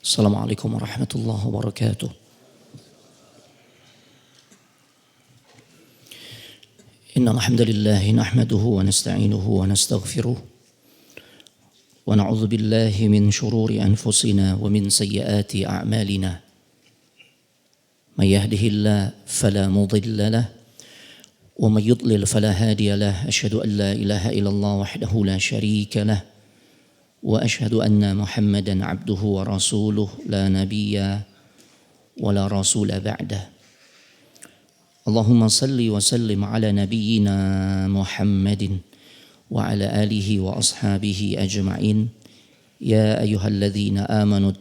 Assalamualaikum warahmatullahi wabarakatuh. Innal hamdalillah nahmaduhu wa nasta'inuhu wa nastaghfiruh wa na'udzu billahi min shururi anfusina wa min sayyiati a'malina. May yahdihillahu fala mudilla lahu wa may yudlil fala hadiya lahu. Asyhadu an la ilaha illallah wahdahu la syarika lahu wa asyhadu anna Muhammadan abduhu wa rasuluh la nabiyya wa la rasula ba'dah. Allahumma salli wa sallim ala nabiyyina Muhammadin wa ala alihi wa ashabihi ajma'in. Ya ayyuhalladzina amanu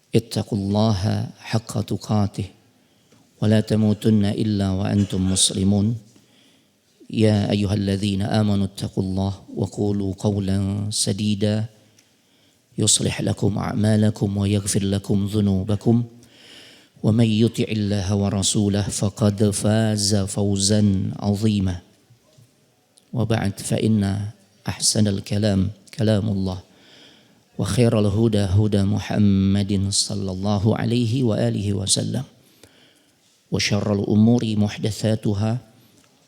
ittaqullaha haqqa tuqatih wa la tamutunna illa wa antum muslimun. Ya ayyuhalladzina amanu ittaqullaha wa qulu qawlan sadida yuslih lakum a'malakum wa yaghfir lakum dhunubakum. Wa may yuti'illaha wa rasulahu faqad faza fawzan 'azima. Wa ba'd fa inna ahsanal kalam kalamullah wa khairal huda huda Muhammadin sallallahu alaihi wa alihi wasallam. Wa syarrul umuri muhdatsatuha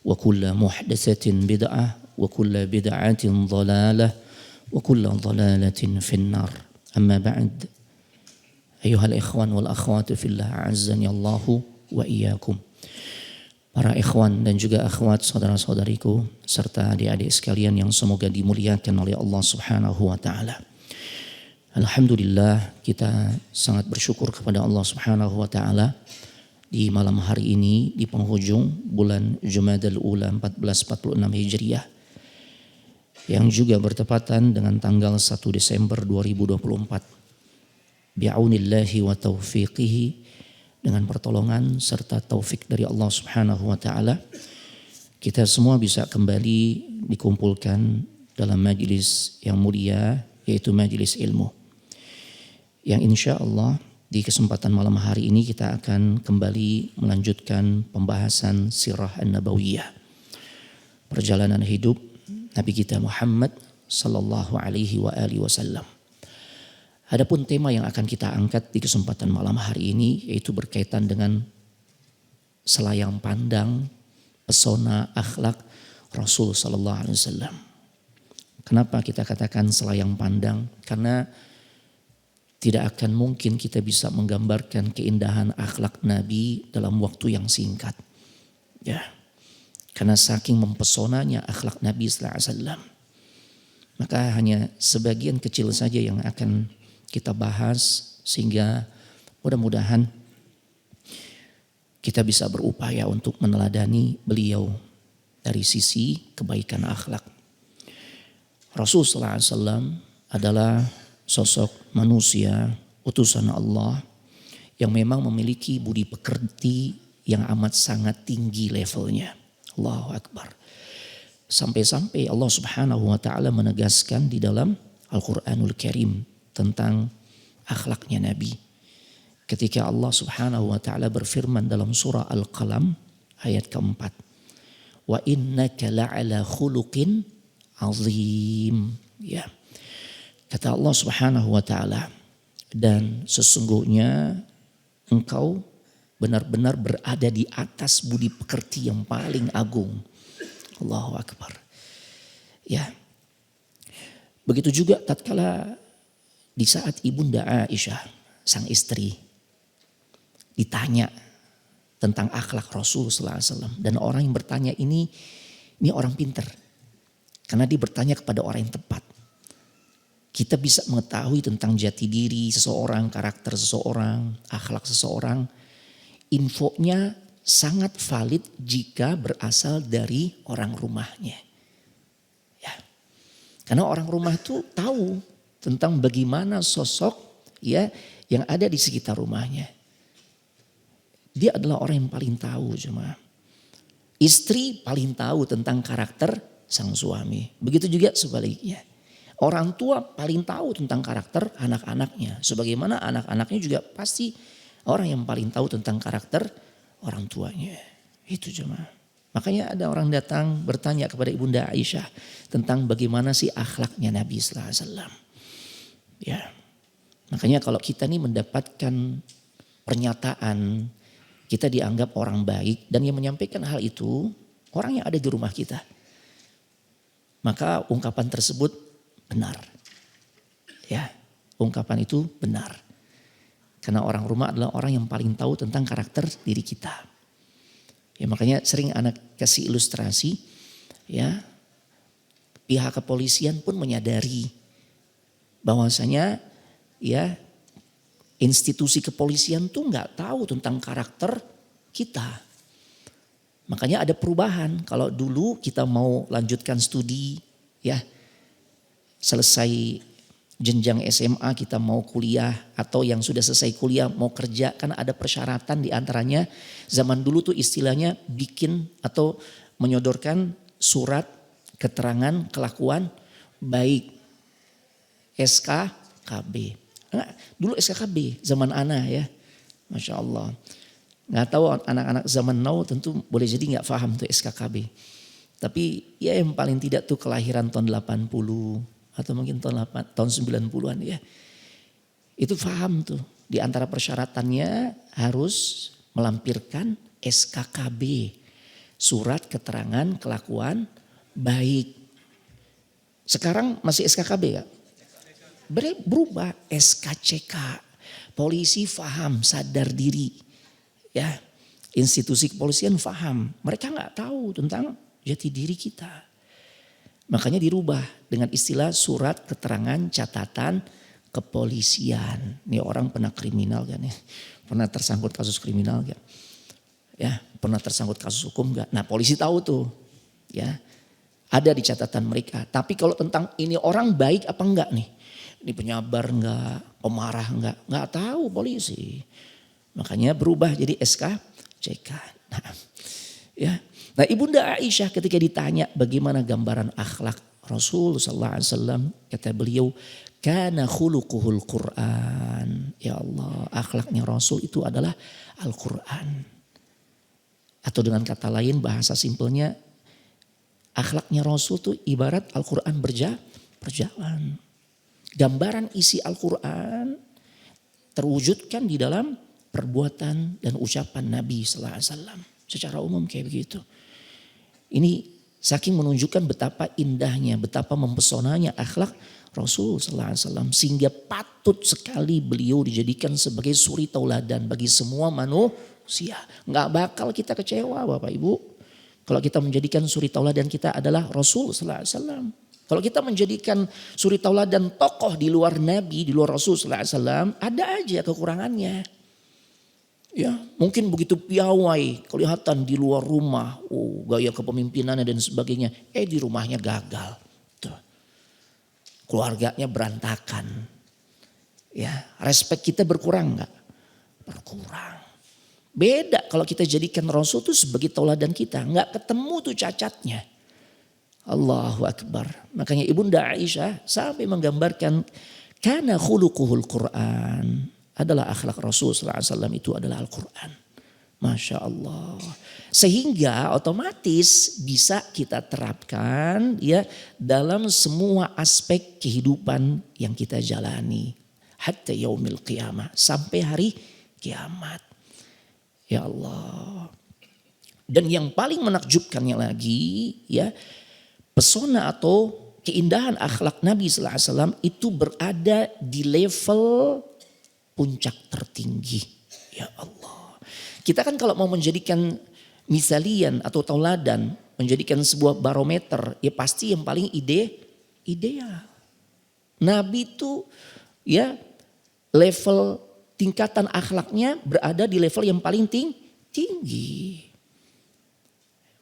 wa kullu muhdatsatin bid'ah wa kullu bid'atin dhalalah wa kullu dhalalatin finnar. Amma ba'd. Ayuhal ikhwan wal akhwat fillah a'azzani Allahu wa iyyakum. Para ikhwan dan juga akhwat, saudara-saudariku serta adik-adik sekalian yang semoga dimuliakan oleh Allah Subhanahu wa taala. Alhamdulillah, kita sangat bersyukur kepada Allah Subhanahu wa taala di malam hari ini di penghujung bulan Jumadal Ula 1446 Hijriah yang juga bertepatan dengan tanggal 1 Desember 2024. Bi'aunillahi wa taufiqihi, dengan pertolongan serta taufik dari Allah Subhanahu wa taala, kita semua bisa kembali dikumpulkan dalam majelis yang mulia, yaitu majelis ilmu. Yang insya Allah di kesempatan malam hari ini kita akan kembali melanjutkan pembahasan sirah an-nabawiyah, perjalanan hidup Nabi kita Muhammad sallallahu alaihi wa alihi wasallam. Adapun tema yang akan kita angkat di kesempatan malam hari ini yaitu berkaitan dengan selayang pandang pesona akhlak Rasul sallallahu alaihi wasallam. Kenapa kita katakan selayang pandang? Karena tidak akan mungkin kita bisa menggambarkan keindahan akhlak Nabi dalam waktu yang singkat. Ya. Karena saking mempesonanya akhlak Nabi sallallahu alaihi wasallam. Maka hanya sebagian kecil saja yang akan kita bahas sehingga mudah-mudahan kita bisa berupaya untuk meneladani beliau dari sisi kebaikan akhlak. Rasulullah SAW adalah sosok manusia utusan Allah yang memang memiliki budi pekerti yang amat sangat tinggi levelnya. Allahu Akbar. Sampai-sampai Allah Subhanahu wa taala menegaskan di dalam Al-Qur'anul Karim tentang akhlaknya Nabi. Ketika Allah Subhanahu wa taala berfirman dalam surah Al-Qalam ayat keempat. Wa innaka la'ala khuluqin azim. Ya. Kata Allah Subhanahu wa taala, dan sesungguhnya engkau benar-benar berada di atas budi pekerti yang paling agung. Allahu Akbar. Ya. Begitu juga tatkala di saat Ibunda Aisyah, sang istri, ditanya tentang akhlak Rasul sallallahu alaihi wasallam, dan orang yang bertanya ini orang pintar. Karena dia bertanya kepada orang yang tepat. Kita bisa mengetahui tentang jati diri seseorang, karakter seseorang, akhlak seseorang. Infonya sangat valid jika berasal dari orang rumahnya. Ya. Karena orang rumah itu tahu tentang bagaimana sosok ya yang ada di sekitar rumahnya. Dia adalah orang yang paling tahu jemaah. Istri paling tahu tentang karakter sang suami. Begitu juga sebaliknya. Orang tua paling tahu tentang karakter anak-anaknya. Sebagaimana anak-anaknya juga pasti orang yang paling tahu tentang karakter orang tuanya. Itu jemaah. Makanya ada orang datang bertanya kepada Ibunda Aisyah tentang bagaimana sih akhlaknya Nabi sallallahu alaihi wasallam. Ya. Makanya kalau kita nih mendapatkan pernyataan kita dianggap orang baik dan yang menyampaikan hal itu orang yang ada di rumah kita. Maka ungkapan tersebut benar. Ya, ungkapan itu benar. Karena orang rumah adalah orang yang paling tahu tentang karakter diri kita. Ya makanya sering anak kasih ilustrasi ya. Pihak kepolisian pun menyadari bahwasanya ya institusi kepolisian tuh nggak tahu tentang karakter kita. Makanya ada perubahan. Kalau dulu kita mau lanjutkan studi ya selesai jenjang SMA kita mau kuliah atau yang sudah selesai kuliah mau kerja karena ada persyaratan di antaranya zaman dulu tuh istilahnya bikin atau menyodorkan surat keterangan kelakuan baik SKKB. Nah, dulu SKKB zaman Ana ya. Masya Allah. Nggak tahu anak-anak zaman now tentu boleh jadi nggak paham tuh SKKB. Tapi ya yang paling tidak tuh kelahiran tahun 80 atau mungkin tahun 90-an ya. Itu paham tuh. Di antara persyaratannya harus melampirkan SKKB. Surat keterangan kelakuan baik. Sekarang masih SKKB gak? Berubah SKCK. Polisi faham, sadar diri. Ya, institusi kepolisian faham. Mereka gak tahu tentang jati diri kita. Makanya dirubah dengan istilah surat keterangan catatan kepolisian. Ini orang pernah kriminal kan ya. Pernah tersangkut kasus kriminal gak? Ya, pernah tersangkut kasus hukum gak? Nah polisi tahu tuh. Ya, ada di catatan mereka. Tapi kalau tentang ini orang baik apa enggak nih? Ini penyabar enggak? Pemarah enggak? Enggak tahu polisi. Makanya berubah jadi SKCK. Nah, ya. Nah Ibunda Aisyah ketika ditanya bagaimana gambaran akhlak Rasul sallallahu alaihi wasallam, kata beliau, kana khuluquhul Quran. Ya Allah, akhlaknya Rasul itu adalah Al-Quran. Atau dengan kata lain bahasa simpelnya, akhlaknya Rasul itu ibarat Al-Quran berjalan. Gambaran isi Al-Quran terwujudkan di dalam perbuatan dan ucapan Nabi sallallahu alaihi wasallam. Secara umum kayak begitu. Ini saking menunjukkan betapa indahnya, betapa mempesonanya akhlak Rasul sallallahu alaihi wasallam sehingga patut sekali beliau dijadikan sebagai suri tauladan bagi semua manusia. Enggak bakal kita kecewa Bapak Ibu. Kalau kita menjadikan suri tauladan kita adalah Rasul sallallahu alaihi wasallam. Kalau kita menjadikan suri tauladan tokoh di luar Nabi, di luar Rasul sallallahu alaihi wasallam, ada aja kekurangannya. Ya, mungkin begitu piawai kelihatan di luar rumah, gaya kepemimpinannya dan sebagainya. Di rumahnya gagal. Tuh. Keluarganya berantakan. Ya, respect kita berkurang enggak? Berkurang. Beda kalau kita jadikan Rasul itu sebagai tauladan kita, enggak ketemu tuh cacatnya. Allahu Akbar. Makanya Ibunda Aisyah sampai menggambarkan kana khuluquhul Quran. Adalah akhlak Rasul sallallahu alaihi wasallam itu adalah Al-Quran. Masya Allah. Sehingga otomatis bisa kita terapkan ya dalam semua aspek kehidupan yang kita jalani. Hatta yaumil qiyamah. Sampai hari kiamat. Ya Allah. Dan yang paling menakjubkannya lagi ya. Pesona atau keindahan akhlak Nabi sallallahu alaihi wasallam itu berada di level puncak tertinggi. Ya Allah. Kita kan kalau mau menjadikan misalian atau tauladan, menjadikan sebuah barometer, ya pasti yang paling ideal. Nabi itu ya level tingkatan akhlaknya berada di level yang paling tinggi.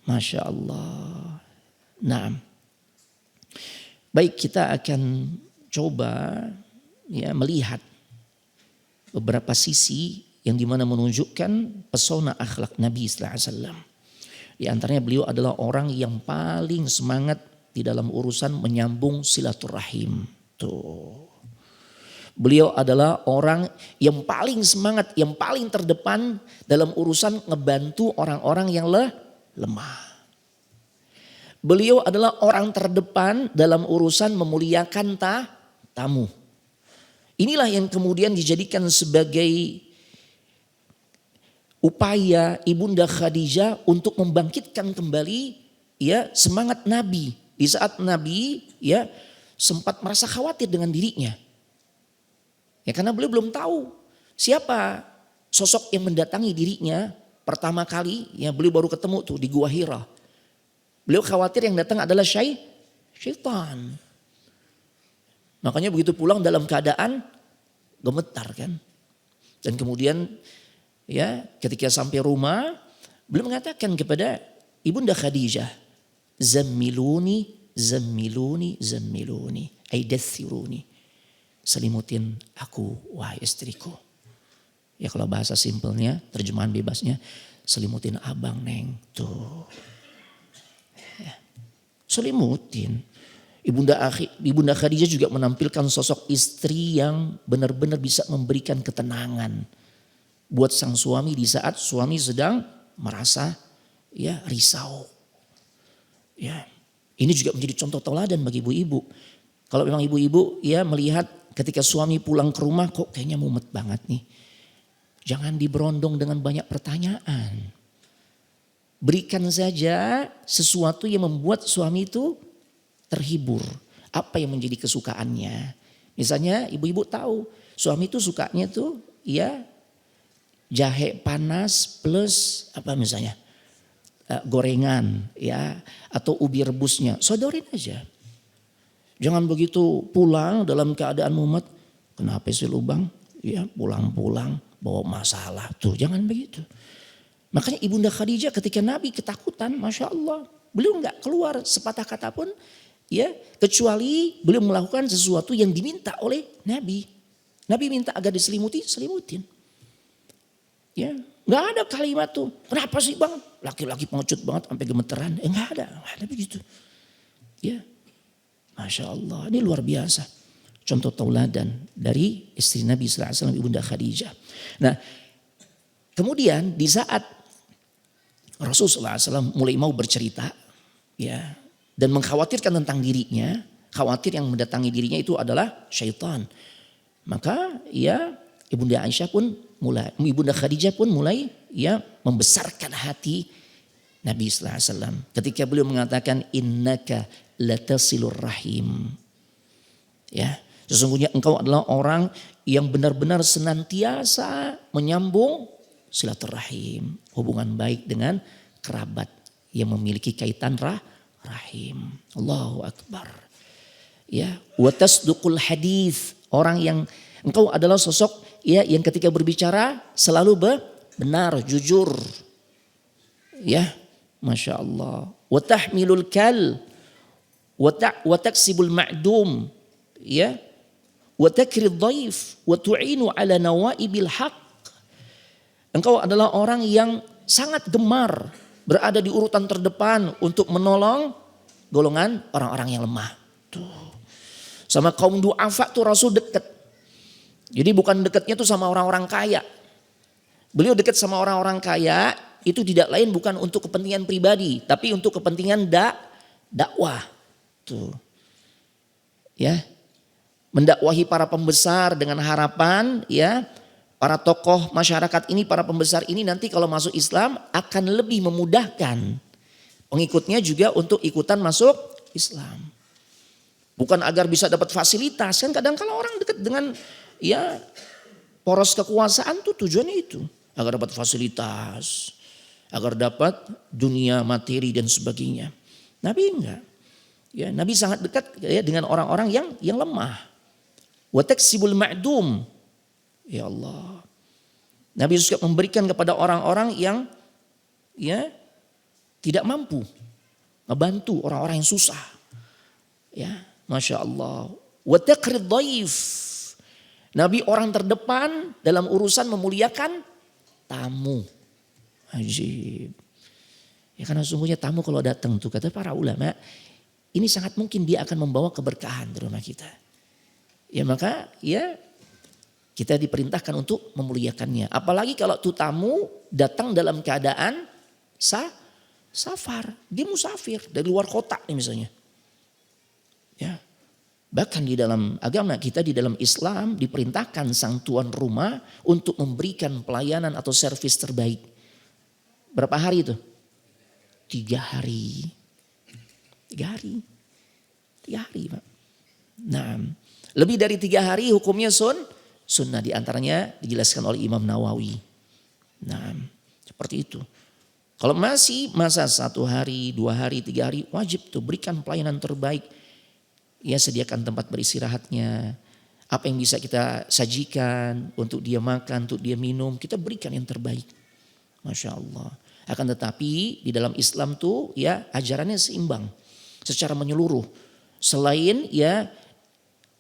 Masya Allah. Nah, baik kita akan coba ya melihat beberapa sisi yang dimana menunjukkan pesona akhlak Nabi sallallahu alaihi wasallam. Di antaranya beliau adalah orang yang paling semangat di dalam urusan menyambung silaturahim. Tuh. Beliau adalah orang yang paling semangat, yang paling terdepan dalam urusan ngebantu orang-orang yang lemah. Beliau adalah orang terdepan dalam urusan memuliakan tamu. Inilah yang kemudian dijadikan sebagai upaya Ibunda Khadijah untuk membangkitkan kembali ya semangat Nabi di saat Nabi ya sempat merasa khawatir dengan dirinya. Ya karena beliau belum tahu siapa sosok yang mendatangi dirinya pertama kali, ya beliau baru ketemu tuh di Gua Hira. Beliau khawatir yang datang adalah syaitan. Makanya begitu pulang dalam keadaan gemetar kan. Dan kemudian ya ketika sampai rumah beliau mengatakan kepada Ibunda Khadijah, zammiluni, zammiluni, zammiluni, aidathiruni. Selimutin aku wahai istriku. Ya kalau bahasa simpelnya, terjemahan bebasnya, selimutin abang neng tuh. Ya. Selimutin. Ibunda Khadijah juga menampilkan sosok istri yang benar-benar bisa memberikan ketenangan buat sang suami di saat suami sedang merasa ya risau. Ya, ini juga menjadi contoh teladan bagi ibu-ibu. Kalau memang ibu-ibu ya melihat ketika suami pulang ke rumah kok kayaknya mumet banget nih. Jangan diberondong dengan banyak pertanyaan. Berikan saja sesuatu yang membuat suami itu terhibur. Apa yang menjadi kesukaannya. Misalnya ibu-ibu tahu suami itu sukanya tuh ya jahe panas plus apa misalnya gorengan ya atau ubi rebusnya. Sodorin aja. Jangan begitu pulang dalam keadaan mumet. Kenapa sih lubang? Ya pulang-pulang bawa masalah tuh. Jangan begitu. Makanya Ibunda Khadijah ketika Nabi ketakutan, Masya Allah. Beliau nggak keluar sepatah kata pun. Ya, kecuali beliau melakukan sesuatu yang diminta oleh Nabi. Nabi minta agar diselimuti, selimutin. Ya, nggak ada kalimat tuh. Kenapa sih bang? Laki-laki pengecut banget sampai gemeteran. Nggak ada begitu. Ya, Masya Allah, ini luar biasa. Contoh tauladan dari istri Nabi SAW, Ibunda Khadijah. Nah, kemudian di saat Rasulullah SAW mulai mau bercerita, ya, dan mengkhawatirkan tentang dirinya, khawatir yang mendatangi dirinya itu adalah syaitan. Maka ya Ibunda Khadijah pun mulai ya membesarkan hati Nabi SAW. Ketika beliau mengatakan innaka latasilur rahim. Ya, sesungguhnya engkau adalah orang yang benar-benar senantiasa menyambung silaturahim, hubungan baik dengan kerabat yang memiliki kaitan rahim. Allahu Akbar. Ya, wa tasduqul hadis, orang yang engkau adalah sosok ya yang ketika berbicara selalu benar, jujur. Ya, Masya Allah. Wa tahmilul kal wa taksibul ma'dum. Ya. Wa takrid dhaif wa tu'inu ala nawaibil haq. Engkau adalah orang yang sangat gemar berada di urutan terdepan untuk menolong golongan orang-orang yang lemah. Tuh. Sama kaum du'afa tuh Rasul dekat. Jadi bukan dekatnya tuh sama orang-orang kaya. Beliau dekat sama orang-orang kaya itu tidak lain bukan untuk kepentingan pribadi, tapi untuk kepentingan dakwah. Tuh. Ya. Mendakwahi para pembesar dengan harapan ya para tokoh masyarakat ini, para pembesar ini nanti kalau masuk Islam akan lebih memudahkan pengikutnya juga untuk ikutan masuk Islam. Bukan agar bisa dapat fasilitas, kan kadang kalau orang dekat dengan ya poros kekuasaan tuh tujuannya itu. Agar dapat fasilitas, agar dapat dunia materi dan sebagainya. Nabi enggak. Ya, Nabi sangat dekat ya dengan orang-orang yang lemah. Wa taksibul ma'dum. Ya Allah. Nabi juga memberikan kepada orang-orang yang ya tidak mampu. Ngebantu orang-orang yang susah. Ya, Masya Allah. Wa taqrid dhaif. Nabi orang terdepan dalam urusan memuliakan tamu. Ajib. Ya karena sungguhnya tamu kalau datang tuh kata para ulama, ini sangat mungkin dia akan membawa keberkahan di rumah kita. Ya maka ya kita diperintahkan untuk memuliakannya. Apalagi kalau tuh tamu datang dalam keadaan safar. Dia musafir dari luar kota nih misalnya. Ya. Bahkan di dalam agama kita, di dalam Islam diperintahkan sang tuan rumah untuk memberikan pelayanan atau servis terbaik. Berapa hari itu? 3 hari. 3 hari. 3 hari Pak. Nah, lebih dari 3 hari hukumnya sunnah, diantaranya dijelaskan oleh Imam Nawawi. Nah, seperti itu. Kalau masih masa 1 hari, 2 hari, 3 hari, wajib tuh berikan pelayanan terbaik. Ya, sediakan tempat beristirahatnya. Apa yang bisa kita sajikan untuk dia makan, untuk dia minum, kita berikan yang terbaik. Masya Allah. Akan tetapi di dalam Islam tuh ya ajarannya seimbang secara menyeluruh. Selain ya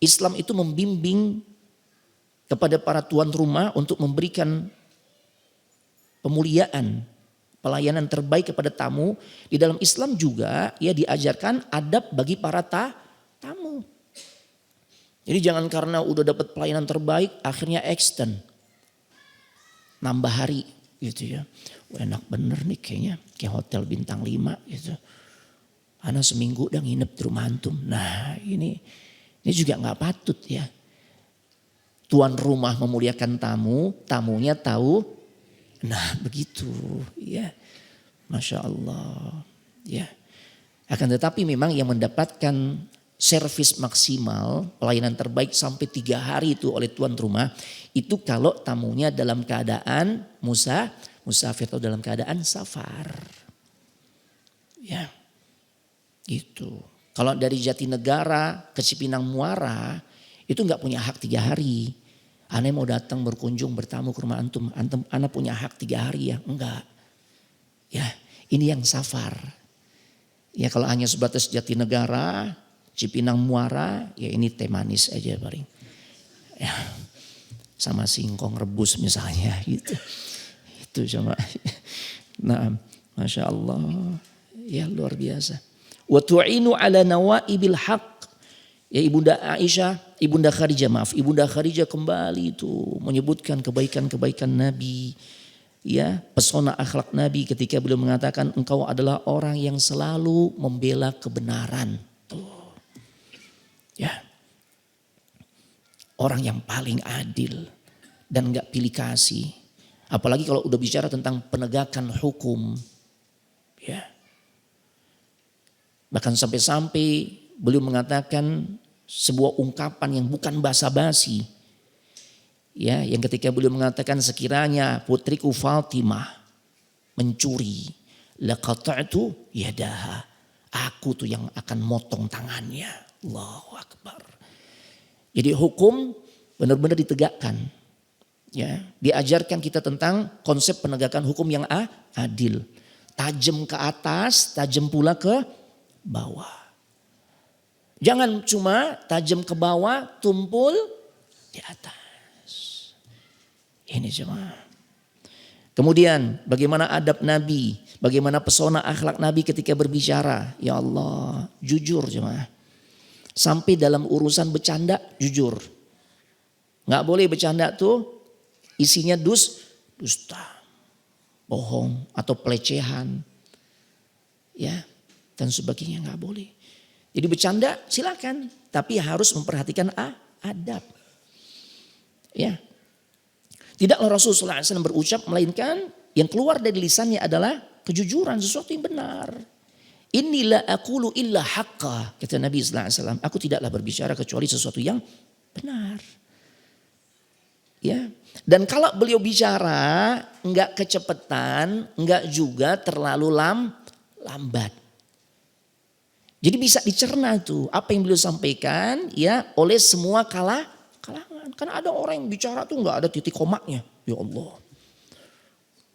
Islam itu membimbing kepada para tuan rumah untuk memberikan pemuliaan, pelayanan terbaik kepada tamu. Di dalam Islam juga ya diajarkan adab bagi para tamu. Jadi jangan karena udah dapat pelayanan terbaik akhirnya extend, nambah hari gitu ya. Enak bener nih kayaknya, kayak hotel bintang 5 gitu. Ana seminggu udah nginep di rumah antum. Nah ini juga nggak patut ya. Tuan rumah memuliakan tamu, tamunya tahu. Nah begitu ya, Masya Allah ya. Akan tetapi memang yang mendapatkan servis maksimal, pelayanan terbaik sampai 3 hari itu oleh tuan rumah, itu kalau tamunya dalam keadaan musafir atau dalam keadaan safar. Ya, gitu. Kalau dari Jatinegara ke Cipinang Muara, itu nggak punya hak 3 hari. Ane mau datang berkunjung bertamu ke rumah antum, Ane punya hak 3 hari ya? Enggak. Ya, ini yang safar. Ya kalau hanya sebatas Jatinegara, Cipinang Muara, ya ini teh manis aja paling. Ya, sama singkong rebus misalnya gitu. Itu cuma. Nah, Masya Allah. Ya luar biasa. Wa tu'inu ala nawaibil haq. Ya Ibunda Aisyah, Ibunda Khadijah kembali itu menyebutkan kebaikan-kebaikan Nabi. Ya, pesona akhlak Nabi ketika beliau mengatakan engkau adalah orang yang selalu membela kebenaran. Ya, orang yang paling adil dan enggak pilih kasih. Apalagi kalau udah bicara tentang penegakan hukum. Ya. Bahkan sampai-sampai beliau mengatakan sebuah ungkapan yang bukan basa-basi. Ya, yang ketika beliau mengatakan sekiranya putriku Fatimah mencuri, laqata'tu yadaha. Aku tuh yang akan motong tangannya. Allahu Akbar. Jadi hukum benar-benar ditegakkan. Ya, diajarkan kita tentang konsep penegakan hukum yang adil. Tajam ke atas, tajam pula ke bawah. Jangan cuma tajam ke bawah, tumpul di atas. Ini cuma. Kemudian bagaimana adab Nabi, bagaimana pesona akhlak Nabi ketika berbicara. Ya Allah, jujur jemaah. Sampai dalam urusan bercanda jujur. Nggak boleh bercanda tuh isinya dusta, bohong atau pelecehan. Ya, dan sebagainya nggak boleh. Jadi bercanda silakan, tapi harus memperhatikan adab. Ya. Tidaklah Rasulullah SAW berucap melainkan yang keluar dari lisannya adalah kejujuran, sesuatu yang benar. Inilah aqulu illa haqqa, kata Nabi SAW. Aku tidaklah berbicara kecuali sesuatu yang benar. Ya. Dan kalau beliau bicara enggak kecepatan, enggak juga terlalu lambat. Jadi bisa dicerna tuh apa yang beliau sampaikan ya oleh semua kalangan. Karena ada orang yang bicara tuh enggak ada titik komanya. Ya Allah.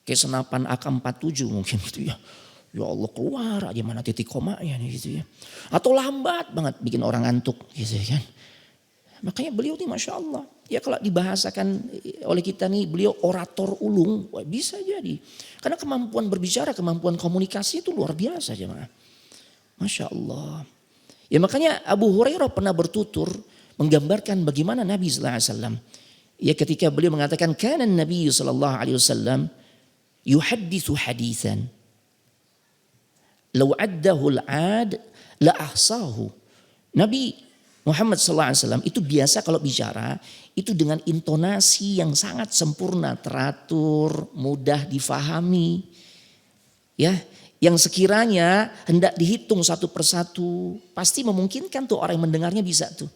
Kayak senapan AK-47 mungkin gitu ya. Ya Allah keluar aja mana titik komanya nih gitu ya. Atau lambat banget bikin orang ngantuk gitu kan. Makanya beliau nih Masya Allah. Ya kalau dibahasakan oleh kita nih beliau orator ulung. Wah, bisa jadi. Karena kemampuan berbicara, kemampuan komunikasi itu luar biasa jemaah. Masya Allah. Ya makanya Abu Hurairah pernah bertutur menggambarkan bagaimana Nabi SAW. Ya ketika beliau mengatakan kana Nabi SAW yuhaddithu hadithan. Law addahu al-ad la ahsahu. Nabi Muhammad SAW itu biasa kalau bicara itu dengan intonasi yang sangat sempurna, teratur, mudah difahami. Ya, yang sekiranya hendak dihitung satu persatu pasti memungkinkan tuh orang yang mendengarnya bisa tuh.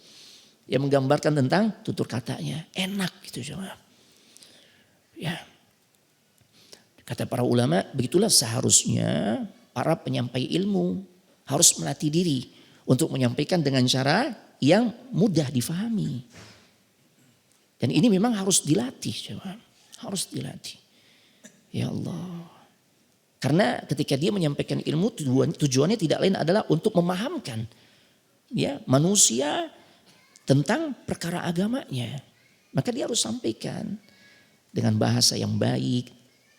Yang menggambarkan tentang tutur katanya, enak gitu coba. Ya. Kata para ulama, begitulah seharusnya para penyampai ilmu harus melatih diri untuk menyampaikan dengan cara yang mudah difahami. Dan ini memang harus dilatih, coba. Harus dilatih. Ya Allah. Karena ketika dia menyampaikan ilmu tujuannya tidak lain adalah untuk memahamkan ya manusia tentang perkara agamanya. Maka dia harus sampaikan dengan bahasa yang baik,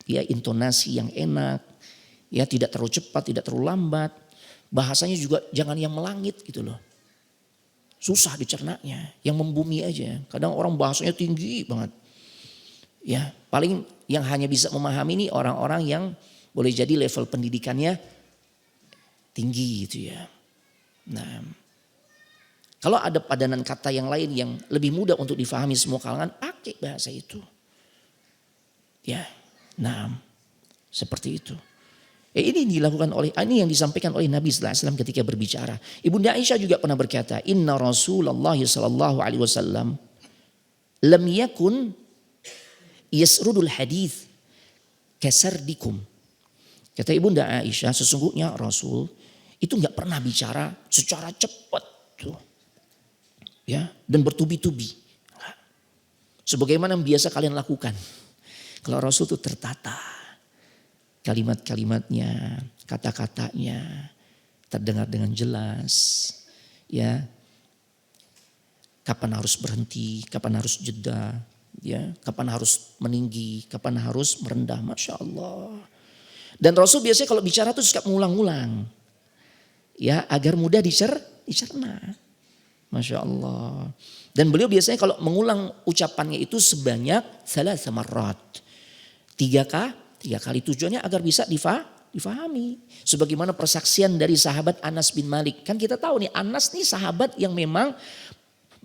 ya intonasi yang enak, ya tidak terlalu cepat, tidak terlalu lambat. Bahasanya juga jangan yang melangit gitu loh. Susah dicernanya, yang membumi aja. Kadang orang bahasanya tinggi banget. Ya, paling yang hanya bisa memahami ini orang-orang yang boleh jadi level pendidikannya tinggi gitu ya. Nah, kalau ada padanan kata yang lain yang lebih mudah untuk difahami semua kalangan, pakai bahasa itu. Ya, nah seperti itu. Ini dilakukan ini yang disampaikan oleh Nabi sallallahu alaihi wasallam ketika berbicara. Ibunda Aisyah juga pernah berkata, "Inna Rasulullah sallallahu alaihi wasallam lam yakun yasrudul hadits kasardikum." Kata Ibunda Aisyah, sesungguhnya Rasul itu enggak pernah bicara secara cepat tuh. Ya, dan bertubi-tubi. Sebagaimana yang biasa kalian lakukan. Kalau Rasul itu tertata. Kalimat-kalimatnya, kata-katanya terdengar dengan jelas. Ya. Kapan harus berhenti, kapan harus jeda, ya, kapan harus meninggi, kapan harus merendah, Masya Allah. Dan Rasul biasanya kalau bicara tuh suka mengulang-ulang. Ya, agar mudah dicerna. Masya Allah. Dan beliau biasanya kalau mengulang ucapannya itu sebanyak 3 marrat. 3 kali tujuannya agar bisa difahami. Sebagaimana persaksian dari sahabat Anas bin Malik. Kan kita tahu nih Anas nih sahabat yang memang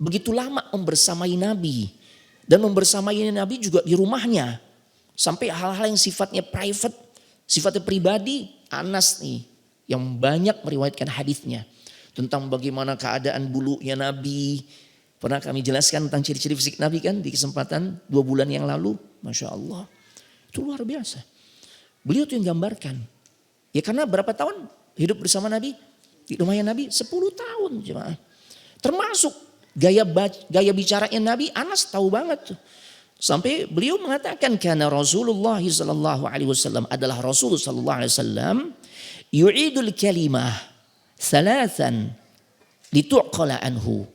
begitu lama membersamai Nabi. Dan membersamai Nabi juga di rumahnya. Sampai hal-hal yang sifatnya private, sifatnya pribadi. Anas nih yang banyak meriwayatkan hadisnya. Tentang bagaimana keadaan bulunya Nabi. Pernah kami jelaskan tentang ciri-ciri fisik Nabi kan di kesempatan 2 bulan yang lalu. Masya Allah. Itu luar biasa. Beliau tuh yang gambarkan. Ya karena berapa tahun hidup bersama Nabi? Di rumahnya Nabi 10 tahun jemaah. Termasuk gaya bicaranya Nabi, Anas tahu banget tuh. Sampai beliau mengatakan karena Rasulullah sallallahu alaihi wasallam adalah Rasul sallallahu alaihi wasallam yu'idul kalimah thalathan litu'qala anhu.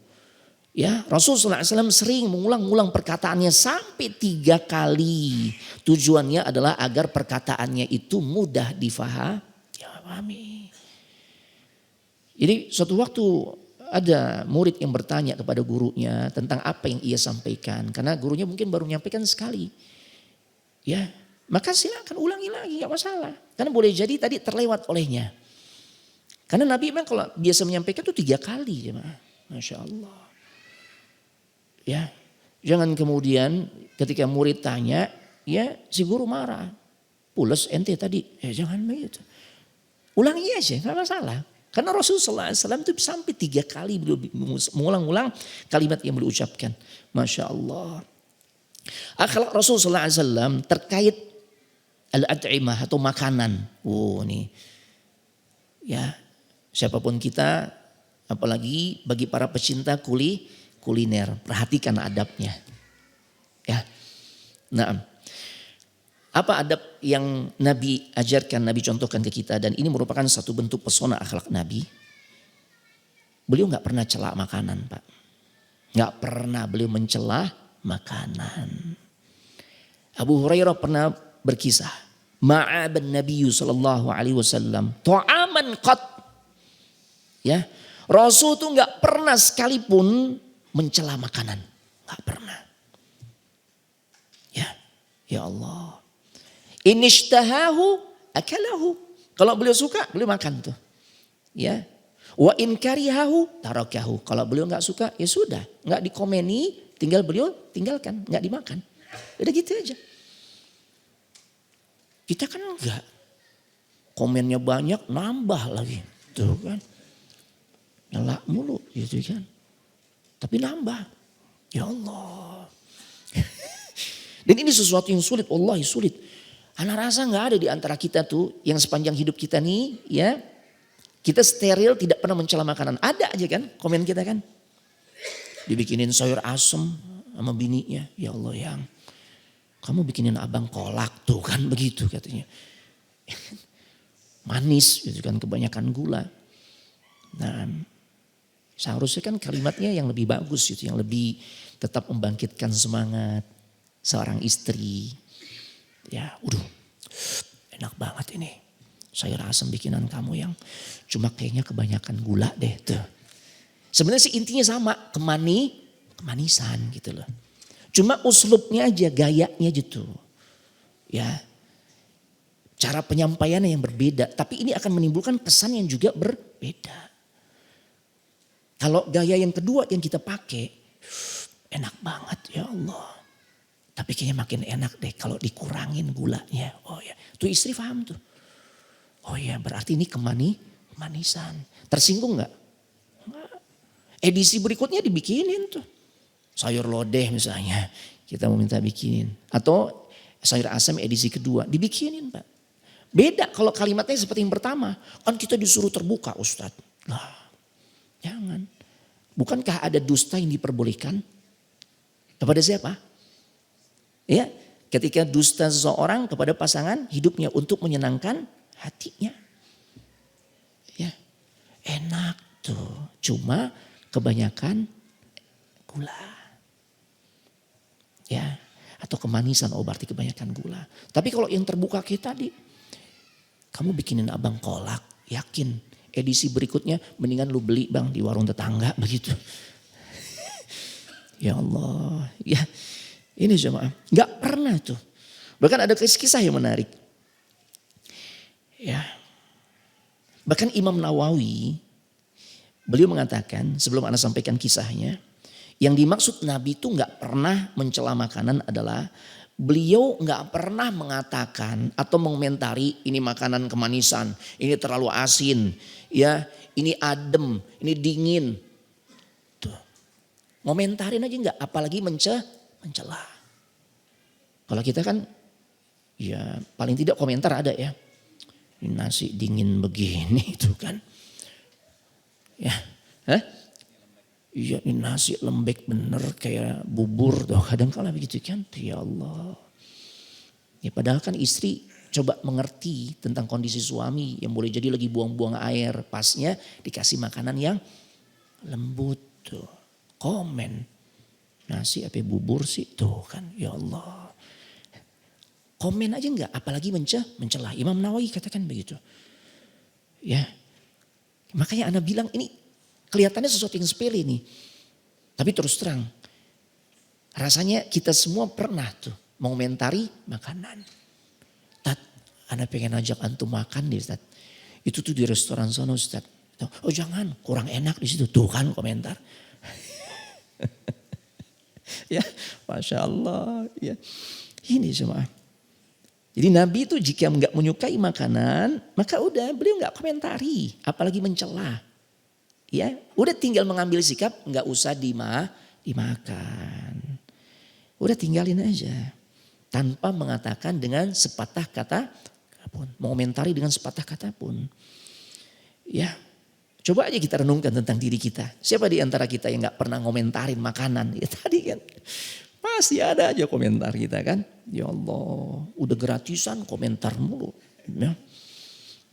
Ya, Rasulullah SAW sering mengulang-ulang perkataannya sampai 3 kali. Tujuannya adalah agar perkataannya itu mudah difahami. Jadi suatu waktu ada murid yang bertanya kepada gurunya tentang apa yang ia sampaikan. Karena gurunya mungkin baru menyampaikan sekali. Ya, maka silakan ulangi lagi, gak masalah. Karena boleh jadi tadi terlewat olehnya. Karena Nabi memang kalau biasa menyampaikan itu 3 kali. Masya Allah. Ya, jangan kemudian ketika murid tanya, ya si guru marah. Pules ente tadi, jangan begitu. Ulangi aja, gak masalah. Karena Rasulullah SAW itu sampai 3 kali beliau mengulang-ulang kalimat yang beliau ucapkan. Masya Allah. Akhlak Rasulullah SAW terkait al-at'imah atau makanan. Nih. Ya, siapapun kita, apalagi bagi para pecinta kuliner, perhatikan adabnya. Ya. Nah, apa adab yang Nabi ajarkan, Nabi contohkan ke kita dan ini merupakan satu bentuk pesona akhlak Nabi. Beliau nggak pernah celak makanan, Pak. Nggak pernah beliau mencela makanan. Abu Hurairah pernah berkisah, ma'aban Nabi sallallahu alaihi wasallam ta'aman qat. Ya, Rasul tuh nggak pernah sekalipun mencela makanan, nggak pernah. Ya Allah. Inishtahahu akalahu. Kalau beliau suka, beliau makan tuh. Ya. Wa in karihahu tarakahu. Kalau beliau nggak suka ya sudah, nggak dikomeni, tinggal beliau tinggalkan, nggak dimakan. Udah gitu aja. Kita kan enggak. Komennya banyak, nambah lagi. Tuh kan. Nyela mulu gitu kan. Tapi nambah. Ya Allah. Dan ini sesuatu yang sulit, wallahi sulit. Anak rasa nggak ada di antara kita tuh yang sepanjang hidup kita nih ya. Kita steril tidak pernah mencela makanan. Ada aja kan komen kita kan. Dibikinin sayur asem sama bininya. Ya Allah yang kamu bikinin abang kolak tuh kan begitu katanya. Manis gitu kan kebanyakan gula. Nah seharusnya kan kalimatnya yang lebih bagus gitu. Yang lebih tetap membangkitkan semangat seorang istri. Ya udah enak banget ini. Sayur asam bikinan kamu yang cuma kayaknya kebanyakan gula deh tuh. Sebenarnya sih intinya sama, kemanisan gitu loh. Cuma uslubnya aja, gayanya gitu. Ya. Cara penyampaiannya yang berbeda, tapi ini akan menimbulkan pesan yang juga berbeda. Kalau gaya yang kedua yang kita pakai, enak banget ya Allah. Tapi kayaknya makin enak deh kalau dikurangin gulanya. Oh ya, tuh istri paham tuh. Oh ya berarti ini kemanisan. Tersinggung gak? Enggak. Edisi berikutnya dibikinin tuh. Sayur lodeh misalnya kita mau minta bikinin. Atau sayur asam edisi kedua dibikinin Pak. Beda kalau kalimatnya seperti yang pertama. Kan kita disuruh terbuka Ustadz. Lah jangan. Bukankah ada dusta yang diperbolehkan? Kepada siapa? Ya, ketika dusta seseorang kepada pasangan hidupnya untuk menyenangkan hatinya. Ya, enak tuh. Cuma kebanyakan gula. Ya, atau kemanisan berarti kebanyakan gula. Tapi kalau yang terbuka kita tadi, kamu bikinin abang kolak, yakin edisi berikutnya mendingan lu beli bang di warung tetangga begitu. Ya Allah, ya ini jemaah, nggak pernah tuh. Bahkan ada kisah yang menarik. Ya. Bahkan Imam Nawawi beliau mengatakan sebelum Anda sampaikan kisahnya, yang dimaksud Nabi itu nggak pernah mencela makanan adalah beliau nggak pernah mengatakan atau mengomentari ini makanan kemanisan, ini terlalu asin, ya, ini adem, ini dingin. Tuh. Ngomentarin aja nggak, apalagi mencela. Kalau kita kan ya paling tidak komentar ada ya. Ini nasi dingin begini itu kan. Ya. Iya ini nasi lembek bener kayak bubur tuh. Kadang-kadang begitu kan. Ya Allah. Ya padahal kan istri coba mengerti tentang kondisi suami. Yang boleh jadi lagi buang-buang air. Pasnya dikasih makanan yang lembut tuh. Komen. Nasi apa bubur sih tuh kan. Ya Allah. Komen aja enggak, apalagi mencela. Imam Nawawi katakan begitu. Ya. Makanya Anda bilang ini kelihatannya sesuatu yang sepele nih. Tapi terus terang. Rasanya kita semua pernah tuh mengomentari makanan. Tat, Anda pengen ajak antum makan nih Ustaz. Itu tuh di restoran sana Ustaz. Oh jangan, kurang enak di situ. Tuh kan komentar. Ya, Masya Allah. Ya. Ini semua. Jadi Nabi itu jika nggak menyukai makanan, maka udah beliau nggak komentari, apalagi mencela. Ya, udah tinggal mengambil sikap, nggak usah dimakan. Udah tinggalin aja, tanpa mengatakan dengan sepatah kata pun, mengomentari dengan sepatah kata pun. Ya, coba aja kita renungkan tentang diri kita. Siapa di antara kita yang nggak pernah ngomentarin makanan? Ya tadi kan. Pasti ada aja komentar kita kan. Ya Allah udah gratisan komentar mulu. Ya.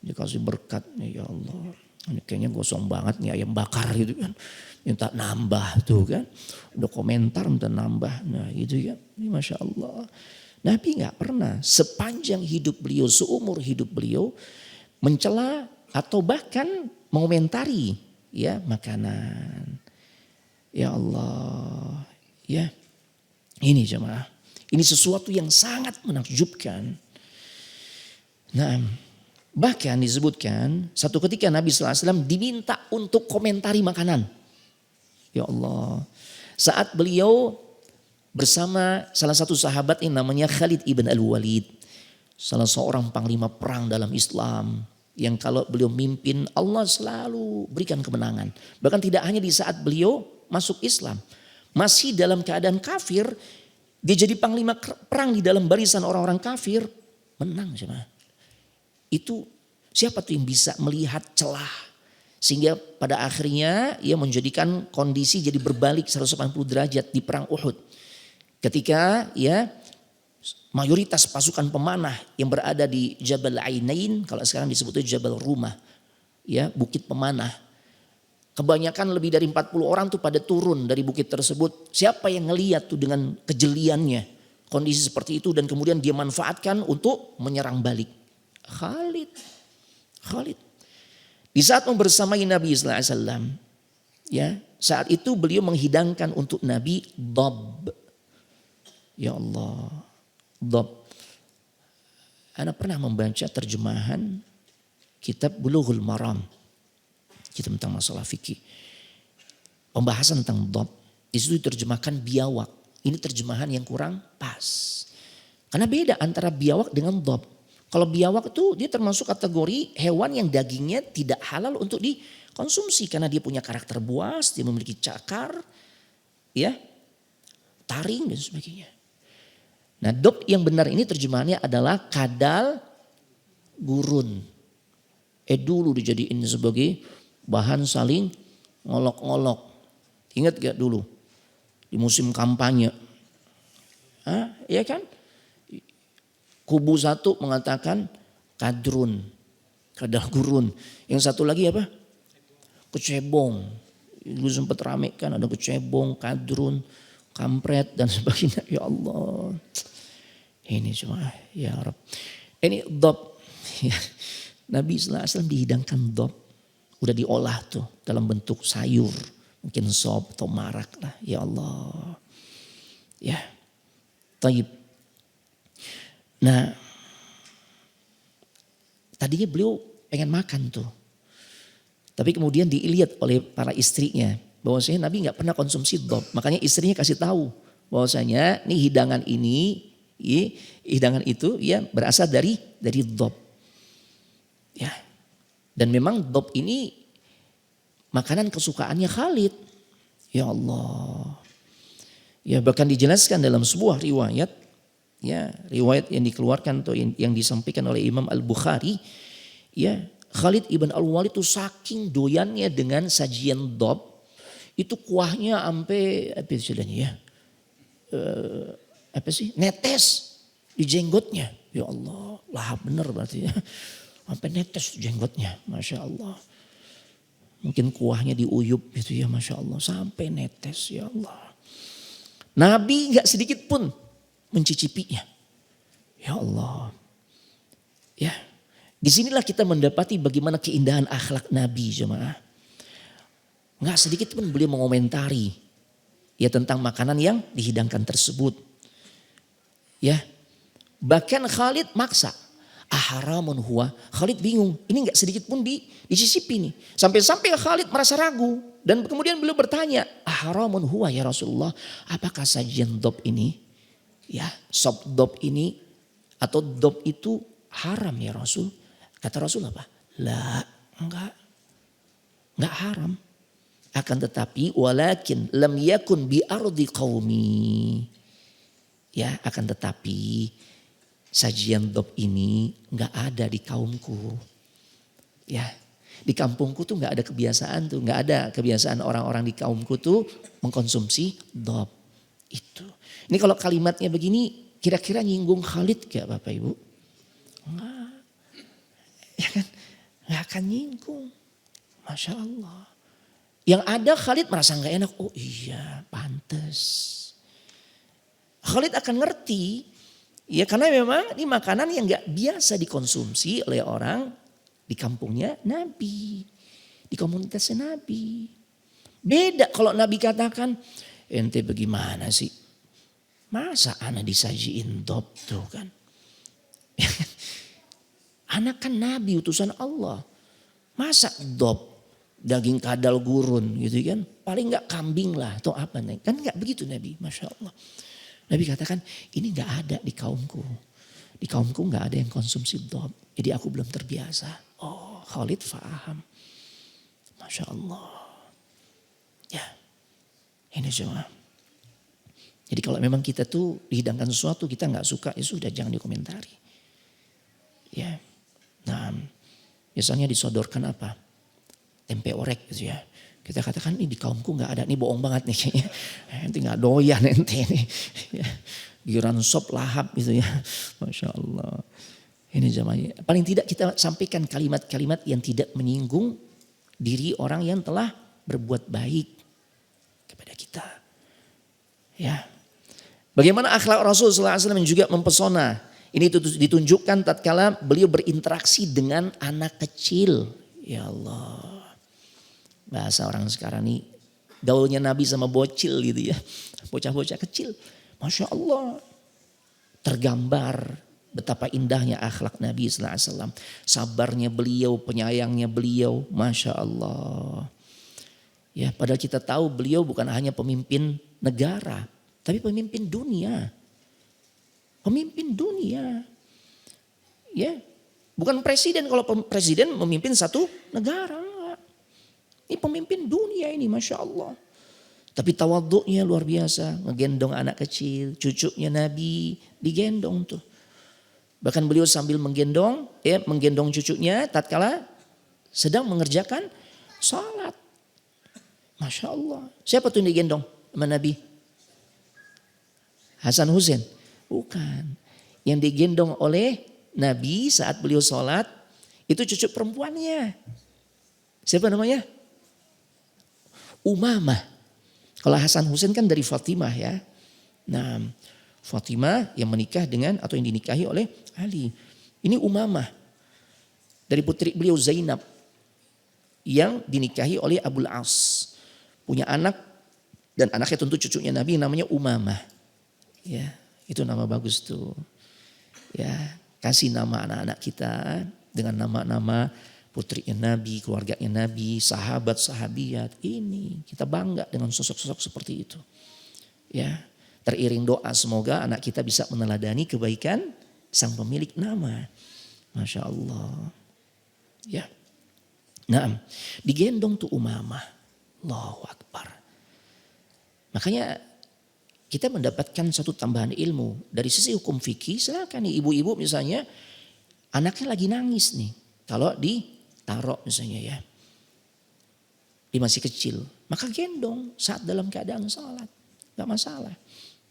Dikasih berkat ya Allah. Ini kayaknya gosong banget nih ayam bakar gitu kan. Minta nambah tuh kan. Udah komentar minta nambah. Nah gitu kan. Ini Masya Allah. Nabi gak pernah sepanjang hidup beliau, seumur hidup beliau. Mencela atau bahkan mengomentari ya makanan. Ya Allah. Ya. Ini jemaah, ini sesuatu yang sangat menakjubkan. Nah, Bahkan disebutkan satu ketika Nabi SAW diminta untuk komentari makanan. Ya Allah. Saat beliau bersama salah satu sahabat yang namanya Khalid ibn al-Walid. Salah seorang panglima perang dalam Islam. Yang kalau beliau mimpin Allah selalu berikan kemenangan. Bahkan tidak hanya di saat beliau masuk Islam. Masih dalam keadaan kafir. Dia jadi panglima perang di dalam barisan orang-orang kafir. Menang jemaah. Itu siapa tuh yang bisa melihat celah. Sehingga pada akhirnya ia menjadikan kondisi jadi berbalik 180 derajat di perang Uhud. Ketika ya mayoritas pasukan pemanah yang berada di Jabal Ainain, kalau sekarang disebutnya Jabal Rumah, ya bukit pemanah. Kebanyakan lebih dari 40 orang tuh pada turun dari bukit tersebut. Siapa yang ngeliat tuh dengan kejeliannya kondisi seperti itu dan kemudian dia manfaatkan untuk menyerang balik. Khalid. Di saat membersamai Nabi sallallahu alaihi wasallam, ya, saat itu beliau menghidangkan untuk Nabi dhab. Ya Allah, dhab. Ana pernah membaca terjemahan kitab Bulughul Maram. Kita tentang masalah fikih. Pembahasan tentang dhab. Di situ diterjemahkan biawak. Ini terjemahan yang kurang pas. Karena beda antara biawak dengan dhab. Kalau biawak itu dia termasuk kategori hewan yang dagingnya tidak halal untuk dikonsumsi. Karena dia punya karakter buas, dia memiliki cakar, ya, taring dan sebagainya. Nah dhab yang benar ini terjemahannya adalah kadal gurun. Dulu dijadiin sebagai bahan saling ngolok-ngolok. Ingat gak dulu di musim kampanye? Iya kan? Kubu satu mengatakan kadrun, kadal gurun. Yang satu lagi apa? Kecebong. Dulu sempat rame kan ada kecebong, kadrun, kampret dan sebagainya. Ya Allah. Ini cuma ya Rabb. Ini dhab. Nabi sallallahu alaihi wasallam dihidangkan dhab. Udah diolah tuh dalam bentuk sayur. Mungkin sop atau marak lah. Ya Allah. Ya. Taib. Nah, tadinya beliau pengen makan tuh. Tapi kemudian dilihat oleh para istrinya bahwasanya Nabi nggak pernah konsumsi dhab. Makanya istrinya kasih tahu bahwasanya nih hidangan ini, hidangan itu ya berasal dari dhab. Ya. Dan memang dhab ini makanan kesukaannya Khalid. Ya Allah. Ya bahkan dijelaskan dalam sebuah riwayat. Ya, riwayat yang dikeluarkan atau yang disampaikan oleh Imam Al-Bukhari, ya, Khalid ibn Al-Walid itu saking doyannya dengan sajian dhab, itu kuahnya sampai apa istilahnya ya? Netes di jenggotnya. Ya Allah, lahap bener berarti ya. Sampai netes di jenggotnya, Masya Allah. Mungkin kuahnya diuyup gitu ya, Masya Allah, sampai netes ya Allah. Nabi gak sedikit pun mencicipinya. Ya Allah. Ya. Disinilah kita mendapati bagaimana keindahan akhlak Nabi jemaah. Enggak sedikit pun beliau mengomentari ya tentang makanan yang dihidangkan tersebut. Ya. Bahkan Khalid maksa. Aharamun huwa. Khalid bingung. Ini enggak sedikit pun dicicipi nih. Sampai-sampai Khalid merasa ragu. Dan kemudian beliau bertanya. Aharamun huwa ya Rasulullah. Apakah sajian dhab ini? Ya, sop dhab ini atau dhab itu haram ya Rasul. Kata Rasul apa? La, enggak haram. Akan tetapi walakin lam yakun bi ardi qaumi. Ya, akan tetapi sajian dhab ini enggak ada di kaumku. Ya, di kampungku tuh enggak ada kebiasaan tuh, enggak ada kebiasaan orang-orang di kaumku tuh mengkonsumsi dhab itu. Ini kalau kalimatnya begini kira-kira nyinggung Khalid gak Bapak Ibu? Enggak. Ya kan? Gak akan nyinggung. Masya Allah. Yang ada Khalid merasa gak enak. Oh iya pantes. Khalid akan ngerti. Ya karena memang ini makanan yang gak biasa dikonsumsi oleh orang di kampungnya Nabi. Di komunitasnya Nabi. Beda kalau Nabi katakan ente bagaimana sih? Masa anak disajiin dhab tuh kan. Anak kan Nabi utusan Allah. Masa dob, daging kadal gurun gitu kan. Paling gak kambing lah atau apa nih. Kan gak begitu Nabi, Masya Allah. Nabi katakan ini gak ada di kaumku. Di kaumku gak ada yang konsumsi dob. Jadi aku belum terbiasa. Oh Khalid faham. Masya Allah. Ya ini semua. Jadi kalau memang kita tuh dihidangkan sesuatu kita gak suka ya sudah jangan dikomentari. Ya. Nah biasanya disodorkan apa? Tempe orek gitu ya. Kita katakan ini di kaumku gak ada, ini bohong banget nih kayaknya. Nanti gak doyan ente nih. Ya. Giran sop lahap gitu ya. Masya Allah. Ini zamannya. Paling tidak kita sampaikan kalimat-kalimat yang tidak menyinggung diri orang yang telah berbuat baik kepada kita. Ya. Bagaimana akhlak Rasulullah SAW juga mempesona. Ini ditunjukkan tatkala beliau berinteraksi dengan anak kecil. Ya Allah. Bahasa orang sekarang nih gaulnya Nabi sama bocil gitu ya. Bocah-bocah kecil. Masya Allah. Tergambar betapa indahnya akhlak Nabi SAW. Sabarnya beliau, penyayangnya beliau. Masya Allah. Ya, padahal kita tahu beliau bukan hanya pemimpin negara. Tapi pemimpin dunia. Pemimpin dunia. Ya, bukan presiden. Kalau presiden memimpin satu negara. Ini pemimpin dunia ini, Masya Allah. Tapi tawaduknya luar biasa. Ngegendong anak kecil, cucunya Nabi digendong tuh. Bahkan beliau sambil menggendong cucunya tatkala sedang mengerjakan salat. Masya Allah. Siapa tuh yang digendong sama Nabi? Hasan Husain? Bukan. Yang digendong oleh Nabi saat beliau salat itu cucu perempuannya. Siapa namanya? Umamah. Kalau Hasan Husain kan dari Fatimah ya. Nah, Fatimah yang menikah dengan atau yang dinikahi oleh Ali. Ini Umamah. Dari putri beliau Zainab. Yang dinikahi oleh Abul As. Punya anak. Dan anaknya tentu cucunya Nabi yang namanya Umamah. Ya, itu nama bagus tuh. Ya, kasih nama anak-anak kita dengan nama-nama putrinya Nabi, keluarganya Nabi, sahabat, sahabiat. Ini kita bangga dengan sosok-sosok seperti itu. Ya, teriring doa semoga anak kita bisa meneladani kebaikan sang pemilik nama. Masya Allah. Ya. Nah, digendong tuh Umamah. Allahu Akbar. Makanya kita mendapatkan satu tambahan ilmu. Dari sisi hukum fikih, silakan nih ibu-ibu misalnya anaknya lagi nangis nih. Kalau ditaruh misalnya ya. Dia masih kecil. Maka gendong saat dalam keadaan salat. Gak masalah.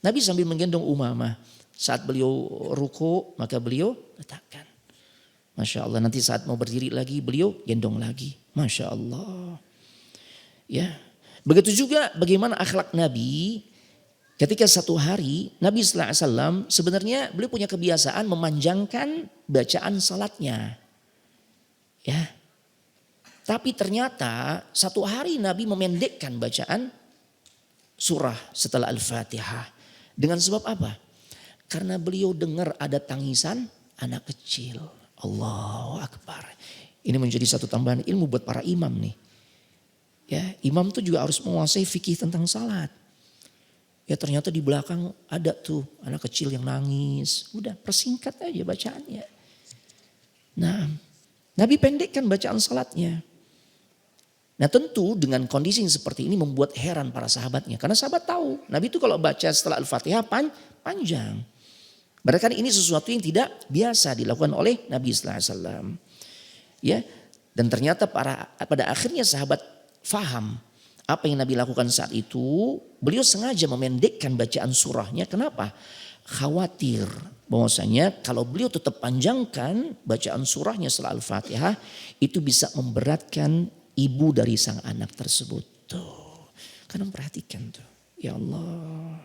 Nabi sambil menggendong Umamah. Saat beliau ruku maka beliau letakkan. Masya Allah, nanti saat mau berdiri lagi beliau gendong lagi. Masya Allah. Ya. Begitu juga bagaimana akhlak Nabi. Ketika satu hari Nabi SAW sebenarnya beliau punya kebiasaan memanjangkan bacaan salatnya. Ya. Tapi ternyata satu hari Nabi memendekkan bacaan surah setelah Al-Fatihah. Dengan sebab apa? Karena beliau dengar ada tangisan anak kecil. Allahu Akbar. Ini menjadi satu tambahan ilmu buat para imam nih. Ya, imam tuh juga harus menguasai fikih tentang salat. Ya ternyata di belakang ada tuh anak kecil yang nangis. Udah persingkat aja bacaannya. Nah, Nabi pendekkan bacaan salatnya. Nah tentu dengan kondisi yang seperti ini membuat heran para sahabatnya. Karena sahabat tahu Nabi itu kalau baca setelah Al-Fatihah panjang. Berarti ini sesuatu yang tidak biasa dilakukan oleh Nabi SAW. Ya, dan ternyata pada akhirnya sahabat faham apa yang Nabi lakukan saat itu. Beliau sengaja memendekkan bacaan surahnya. Kenapa? Khawatir bahwasanya kalau beliau tetap panjangkan bacaan surahnya setelah Al-Fatihah itu bisa memberatkan ibu dari sang anak tersebut. Tuh, kadang perhatikan tuh. Ya Allah.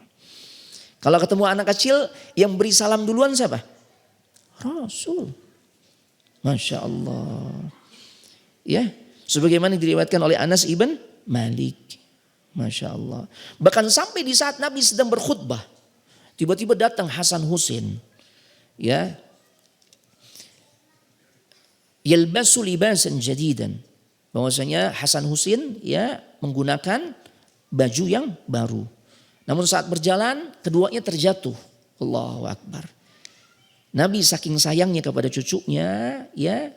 Kalau ketemu anak kecil yang beri salam duluan siapa? Rasul. Masya Allah. Ya, sebagaimana diriwayatkan oleh Anas ibn Malik. Masya Allah. Bahkan sampai di saat Nabi sedang berkhutbah. Tiba-tiba datang Hasan Husain. Ya. Yalbasu libasan jadidan. Bahwasanya Hasan Husin ya menggunakan baju yang baru. Namun saat berjalan keduanya terjatuh. Allahu Akbar. Nabi saking sayangnya kepada cucunya ya,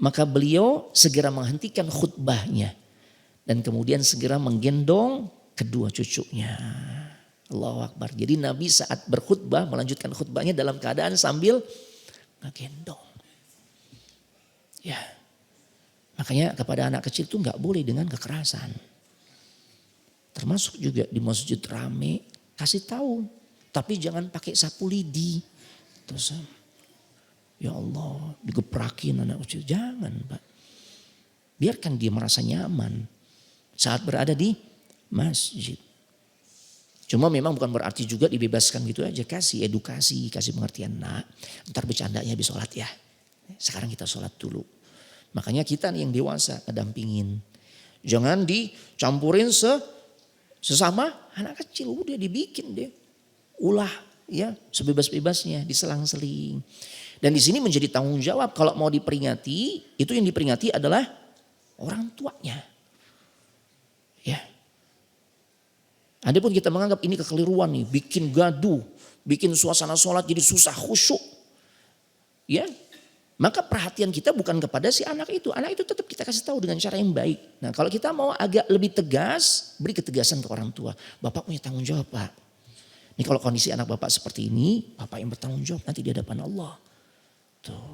maka beliau segera menghentikan khutbahnya dan kemudian segera menggendong kedua cucunya. Allahu Akbar. Jadi Nabi saat berkhutbah melanjutkan khutbahnya dalam keadaan sambil ngegendong. Ya. Makanya kepada anak kecil itu nggak boleh dengan kekerasan. Termasuk juga di masjid rame kasih tahu, tapi jangan pakai sapu lidi. Terus ya Allah digeprakin anak kecil, jangan Pak. Biarkan dia merasa nyaman saat berada di masjid. Cuma memang bukan berarti juga dibebaskan gitu aja. Kasih edukasi, kasih pengertian. Nah, ntar bercandanya habis sholat ya. Sekarang kita sholat dulu. Makanya kita nih yang dewasa ngedampingin. Jangan dicampurin sesama anak kecil. Udah dibikin deh. Ulah ya sebebas-bebasnya diselang-seling. Dan di sini menjadi tanggung jawab kalau mau diperingati. Itu yang diperingati adalah orang tuanya. Ya. Adapun kita menganggap ini kekeliruan nih, bikin gaduh, bikin suasana sholat jadi susah khusyuk. Ya, maka perhatian kita bukan kepada si anak itu. Anak itu tetap kita kasih tahu dengan cara yang baik. Nah kalau kita mau agak lebih tegas, beri ketegasan ke orang tua. Bapak punya tanggung jawab Pak. Ini kalau kondisi anak bapak seperti ini, bapak yang bertanggung jawab nanti di hadapan Allah. Tuh.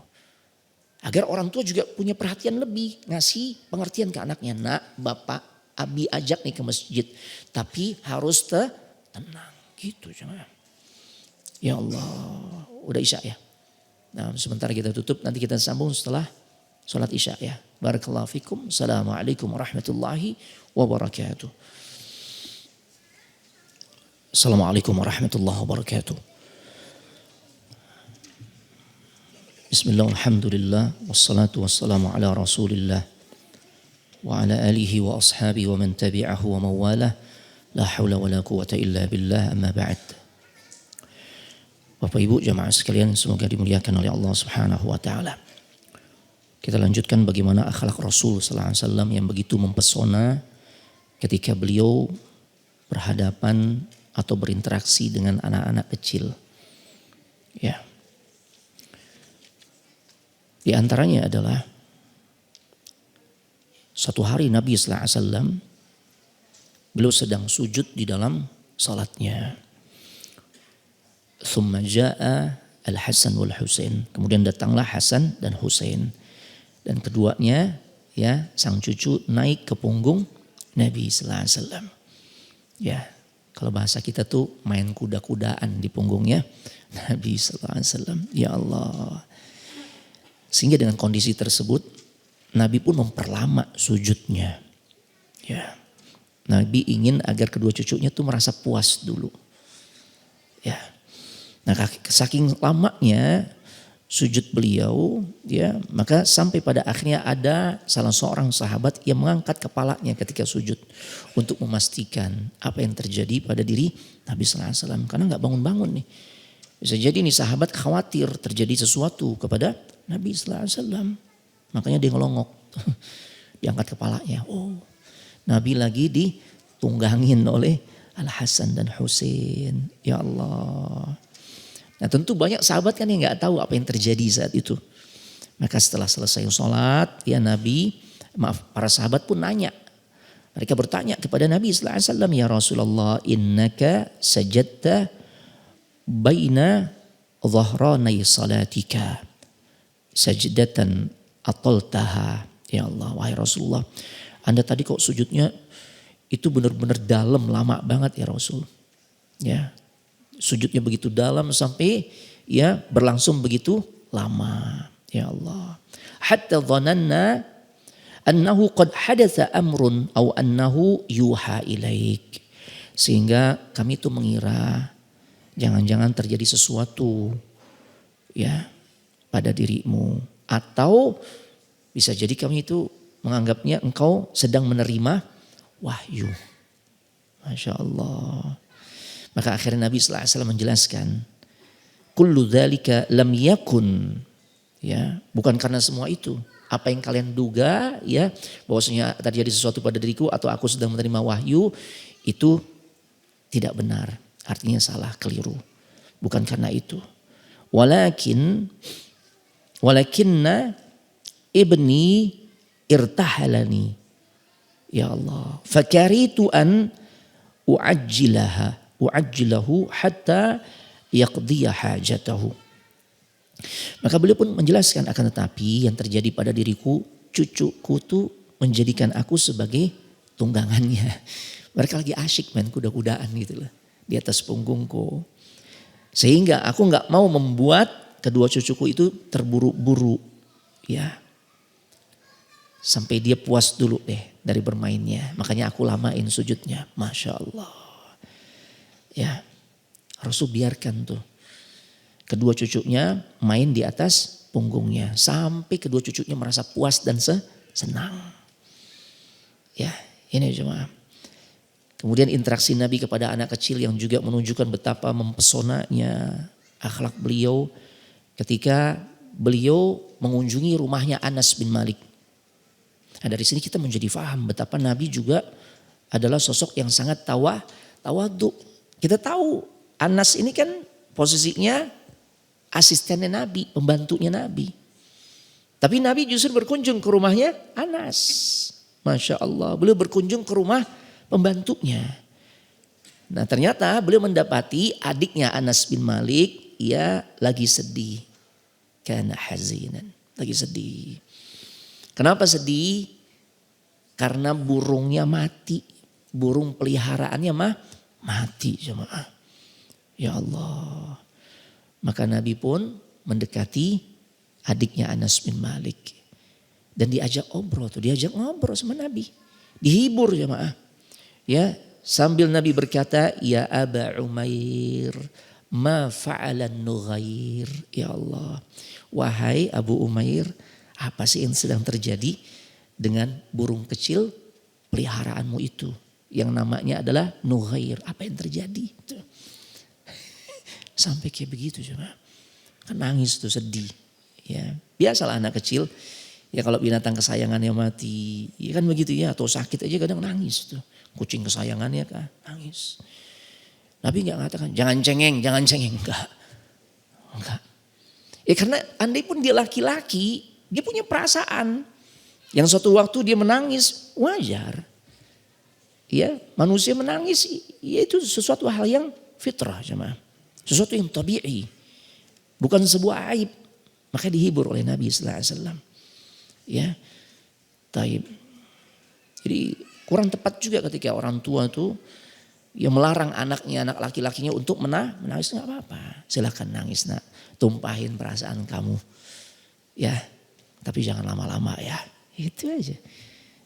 Agar orang tua juga punya perhatian lebih, ngasih pengertian ke anaknya. Nak, bapak Abi ajak nih ke masjid, tapi harus tenang gitu jangan. Ya Allah, udah isya ya. Nah sebentar kita tutup, nanti kita sambung setelah sholat isya ya. Barakallahu fikum. Assalamualaikum warahmatullahi wabarakatuh. Assalamualaikum warahmatullahi wabarakatuh. Bismillah, alhamdulillah, wassalatu wassalamu ala rasulillah. Wa ala alihi wa ashabihi wa man tabi'ahu wa mawalah. La hawla wa la quwata illa billah, amma ba'd. Bapak Ibu jamaah sekalian, semoga dimuliakan oleh Allah Subhanahu wa taala. Kita lanjutkan bagaimana akhlak Rasul sallallahu alaihi wasallam yang begitu mempesona ketika beliau berhadapan atau berinteraksi dengan anak-anak kecil. Ya. Di antaranya adalah suatu hari Nabi sallallahu alaihi wasallam beliau sedang sujud di dalam salatnya. Tsumma jaa Al-Hasan wal Husain. Kemudian datanglah Hasan dan Husain. Dan keduanya ya sang cucu naik ke punggung Nabi sallallahu alaihi wasallam. Ya, kalau bahasa kita tuh main kuda-kudaan di punggungnya Nabi sallallahu alaihi wasallam. Ya Allah. Sehingga dengan kondisi tersebut Nabi pun memperlama sujudnya. Ya. Nabi ingin agar kedua cucunya tuh merasa puas dulu. Ya. Nah, saking lamanya sujud beliau, ya, maka sampai pada akhirnya ada salah seorang sahabat yang mengangkat kepalanya ketika sujud untuk memastikan apa yang terjadi pada diri Nabi sallallahu alaihi wasallam, karena enggak bangun-bangun nih. Bisa jadi nih sahabat khawatir terjadi sesuatu kepada Nabi sallallahu alaihi wasallam. Makanya dia ngelongok. Diangkat kepalanya. Oh, Nabi lagi ditunggangin oleh Al-Hasan dan Husain. Ya Allah. Nah tentu banyak sahabat kan yang gak tahu apa yang terjadi saat itu. Maka setelah selesai sholat, ya para sahabat pun nanya. Mereka bertanya kepada Nabi sallallahu alaihi wasallam, ya Rasulullah, innaka sajadta baina dhahranai salatika sajdatan ataltaha. Ya Allah, wahai Rasulullah, Anda tadi kok sujudnya itu benar-benar dalam, lama banget ya Rasul. Ya, sujudnya begitu dalam sampai ya berlangsung begitu lama. Ya Allah. Hatta dhananna annahu qad hadatsa amrun aw annahu yuha ilaik. Sehingga kami itu mengira jangan-jangan terjadi sesuatu ya pada dirimu, atau bisa jadi kami itu menganggapnya engkau sedang menerima wahyu. Masya Allah. Maka akhirnya Nabi sallallahu alaihi wasallam menjelaskan, kullu dzalika lam yakun, ya, bukan karena semua itu. apa yang kalian duga ya bahwasanya terjadi sesuatu pada diriku atau aku sedang menerima wahyu itu tidak benar. Artinya salah, keliru. Bukan karena itu. Walakinna ibni irtahalani. Ya Allah. Fakaritu an uajjilahu hatta yaqdiya hajatahu. Maka beliau pun menjelaskan akan tetapi yang terjadi pada diriku, cucuku tuh menjadikan aku sebagai tunggangannya. Mereka lagi asyik main kuda-kudaan gitu loh di atas punggungku. Sehingga aku nggak mau membuat kedua cucuku itu terburu-buru ya. Sampai dia puas dulu deh dari bermainnya. Makanya aku lamain sujudnya. Masya Allah. Ya, Rasul biarkan tuh kedua cucunya main di atas punggungnya. Sampai kedua cucunya merasa puas dan senang. Ya, ini jemaah. Kemudian interaksi Nabi kepada anak kecil yang juga menunjukkan betapa mempesonanya akhlak beliau ketika beliau mengunjungi rumahnya Anas bin Malik. Nah, dari sini kita menjadi paham betapa Nabi juga adalah sosok yang sangat tawadhu. Kita tahu Anas ini kan posisinya asistennya Nabi, pembantunya Nabi. Tapi Nabi justru berkunjung ke rumahnya Anas. Masya Allah, beliau berkunjung ke rumah pembantunya. Nah ternyata beliau mendapati adiknya Anas bin Malik, ia lagi sedih. Kana hazinan, lagi sedih. Kenapa sedih? Karena burungnya mati. Burung peliharaannya mati jemaah. Ya Allah. Maka Nabi pun mendekati adiknya Anas bin Malik. Dan diajak ngobrol sama Nabi. Dihibur jemaah. Ya, sambil Nabi berkata, "Ya Aba Umair, ma fa'alan nughair." Ya Allah. Wahai Abu Umair, apa sih yang sedang terjadi dengan burung kecil peliharaanmu itu? Yang namanya adalah nughair. Apa yang terjadi? Sampai kayak begitu cuma. Kan nangis tuh, sedih. Ya, biasalah anak kecil. Ya kalau binatang kesayangannya mati. Ya kan begitu ya. Atau sakit aja kadang nangis tuh. Kucing kesayangannya kan nangis. Nabi gak mengatakan jangan cengeng. Enggak. Ya karena andai pun dia laki-laki. Dia punya perasaan. Yang suatu waktu dia menangis wajar. Ya manusia menangis. Ya itu sesuatu hal yang fitrah jemaah. Sesuatu yang tabi'i. Bukan sebuah aib. Maka dihibur oleh Nabi sallallahu alaihi wasallam. Ya. Taib. Jadi kurang tepat juga ketika orang tua itu yang melarang anaknya, anak laki-lakinya untuk menangis, enggak apa-apa. Silakan nangis nak. Tumpahin perasaan kamu. Ya. Tapi jangan lama-lama ya. Itu aja.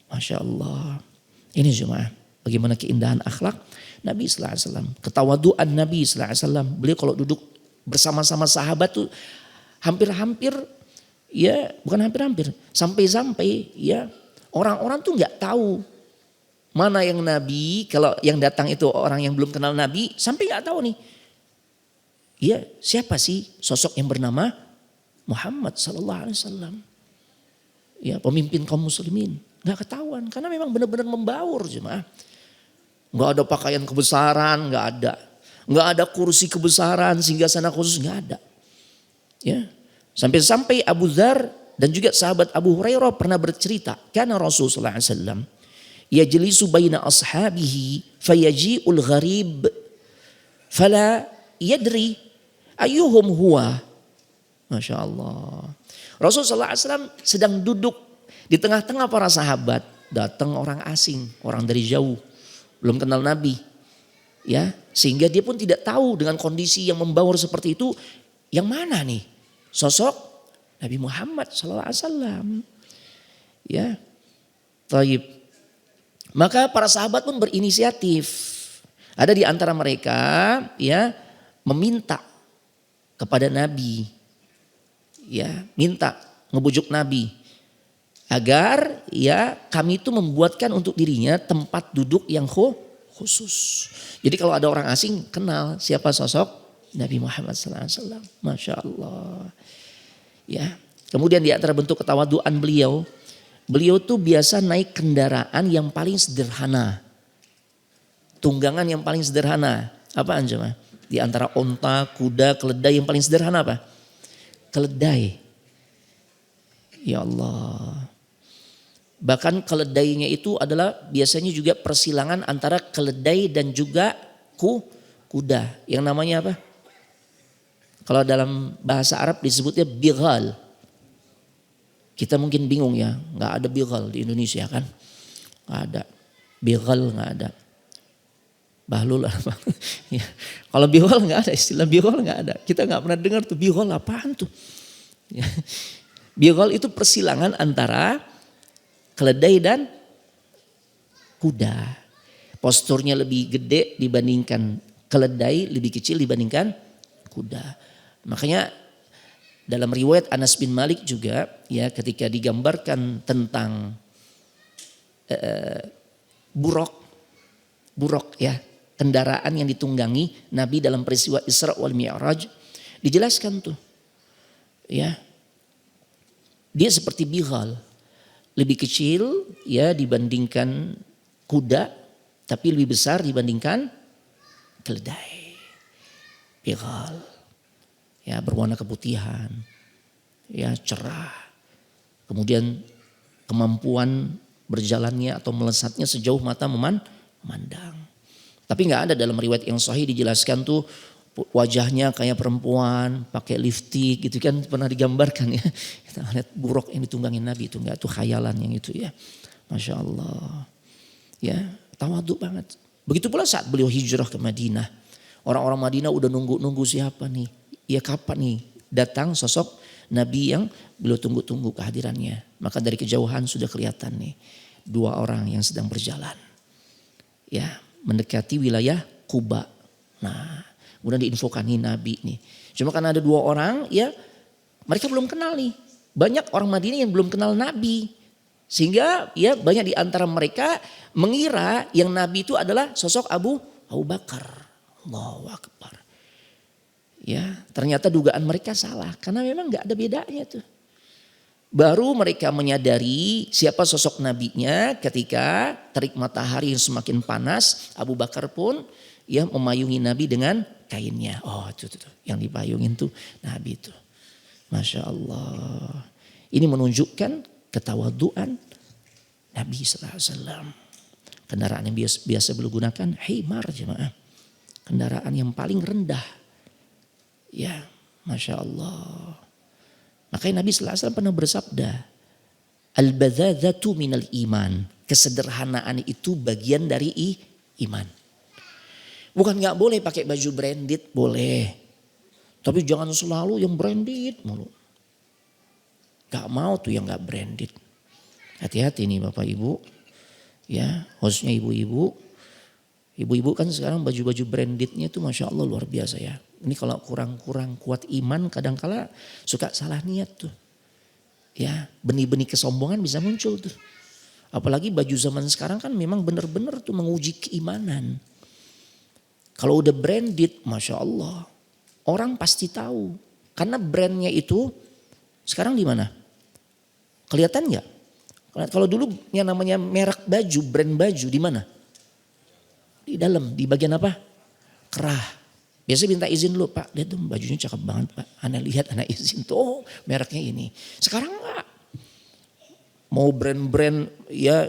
Masya Allah. Ini cuma bagaimana keindahan akhlak Nabi sallallahu alaihi wasallam, ketawaduan Nabi sallallahu alaihi wasallam. Beliau kalau duduk bersama-sama sahabat tuh hampir-hampir ya, bukan hampir-hampir, sampai-sampai ya orang-orang tuh nggak tahu mana yang Nabi, kalau yang datang itu orang yang belum kenal Nabi, sampai nggak tahu nih. Ya, siapa sih sosok yang bernama Muhammad sallallahu alaihi wasallam? Ya, pemimpin kaum muslimin. Nggak ketahuan karena memang benar-benar membaur jemaah. Nggak ada pakaian kebesaran, nggak ada. Nggak ada kursi kebesaran, singgasana khusus, nggak ada. Ya. Sampai-sampai Abu Dzar dan juga sahabat Abu Hurairah pernah bercerita. Karena Rasulullah SAW. Yajlisu baina ashabihi fayaji'ul gharib. Fala yadri ayyuhum huwa. Masya Allah. Rasulullah SAW sedang duduk di tengah-tengah para sahabat. Datang orang asing, orang dari jauh. Belum kenal Nabi. Ya, sehingga dia pun tidak tahu dengan kondisi yang membaur seperti itu. Yang mana nih sosok Nabi Muhammad SAW. Ya, taib. Maka para sahabat pun berinisiatif. Ada di antara mereka ya meminta kepada Nabi. Ya, minta ngebujuk Nabi. Agar ya kami itu membuatkan untuk dirinya tempat duduk yang khusus. Jadi kalau ada orang asing kenal siapa sosok Nabi Muhammad SAW. Masya Allah. Ya, Kemudian di antara bentuk ketawaduan beliau tuh biasa naik kendaraan yang paling sederhana. Tunggangan yang paling sederhana. Apaan coba? Di antara onta, kuda, keledai yang paling sederhana apa? Keledai. Ya Allah. Bahkan keledainya itu adalah biasanya juga persilangan antara keledai dan juga kuda. Yang namanya apa? Kalau dalam bahasa Arab disebutnya bighal. Kita mungkin bingung ya, nggak ada bighal di Indonesia kan? Nggak ada. Bighal nggak ada. Bahlul apa? Ya. Kalau bighal nggak ada, istilah bighal nggak ada. Kita nggak pernah dengar tuh bighal apaan tuh. Ya. Bighal itu persilangan antara keledai dan kuda. Posturnya lebih gede dibandingkan keledai, lebih kecil dibandingkan kuda. Makanya dalam riwayat Anas bin Malik juga ya ketika digambarkan tentang buruk ya, kendaraan yang ditunggangi Nabi dalam peristiwa Isra wal Mi'raj, dijelaskan tuh ya, dia seperti bighal, lebih kecil ya dibandingkan kuda, tapi lebih besar dibandingkan keledai. Bighal ya, berwarna keputihan ya, cerah, kemudian kemampuan berjalannya atau melesatnya sejauh mata memandang. Tapi nggak ada dalam riwayat yang sahih dijelaskan tuh wajahnya kayak perempuan, pakai lipstik gitu kan, pernah digambarkan ya. Kita lihat buruk yang ditunggangin Nabi itu, nggak, tuh khayalan yang itu ya. Masya Allah. Ya, tawadhu banget. Begitu pula saat beliau hijrah ke Madinah. Orang-orang Madinah udah nunggu siapa nih? Ya kapan nih datang sosok Nabi yang beliau tunggu-tunggu kehadirannya. Maka dari kejauhan sudah kelihatan nih dua orang yang sedang berjalan. Ya, mendekati wilayah Quba. Nah, kemudian diinfokan nih Nabi nih. Cuma karena ada dua orang ya, mereka belum kenal nih. Banyak orang Madinah yang belum kenal Nabi. Sehingga ya banyak di antara mereka mengira yang Nabi itu adalah sosok Abu Bakar. Allahu Akbar. Ya, ternyata dugaan mereka salah karena memang nggak ada bedanya tuh. Baru mereka menyadari siapa sosok nabinya ketika terik matahari yang semakin panas, Abu Bakar pun ya memayungi Nabi dengan kainnya. Oh itu tuh yang dipayungin tuh Nabi itu. Masya Allah. Ini menunjukkan ketawaduan Nabi SAW. Kendaraan yang biasa beliau gunakan himar jemaah. Kendaraan yang paling rendah. Ya, Masya Allah. Makanya Nabi SAW pernah bersabda, al-badzadzatu minal iman. Kesederhanaan itu bagian dari iman. Bukan gak boleh pakai baju branded, boleh. Tapi jangan selalu yang branded mulu. Gak mau tuh yang gak branded. Hati-hati nih Bapak Ibu. Ya, khususnya ibu-ibu. Ibu-ibu kan sekarang baju-baju brandednya tuh Masya Allah luar biasa ya. Ini kalau kurang-kurang kuat iman kadang-kala suka salah niat tuh. Ya, benih-benih kesombongan bisa muncul tuh. Apalagi baju zaman sekarang kan memang benar-benar tuh menguji keimanan. Kalau udah branded, Masya Allah, orang pasti tahu. Karena brandnya itu sekarang di mana? Kelihatan nggak? Kalau dulu yang namanya merek baju, brand baju di mana? Di dalam, di bagian apa? Kerah. Biasanya minta izin dulu, Pak, lihat tuh bajunya cakep banget Pak. Ana lihat, ana izin tuh, oh, mereknya ini. Sekarang enggak. Mau brand-brand ya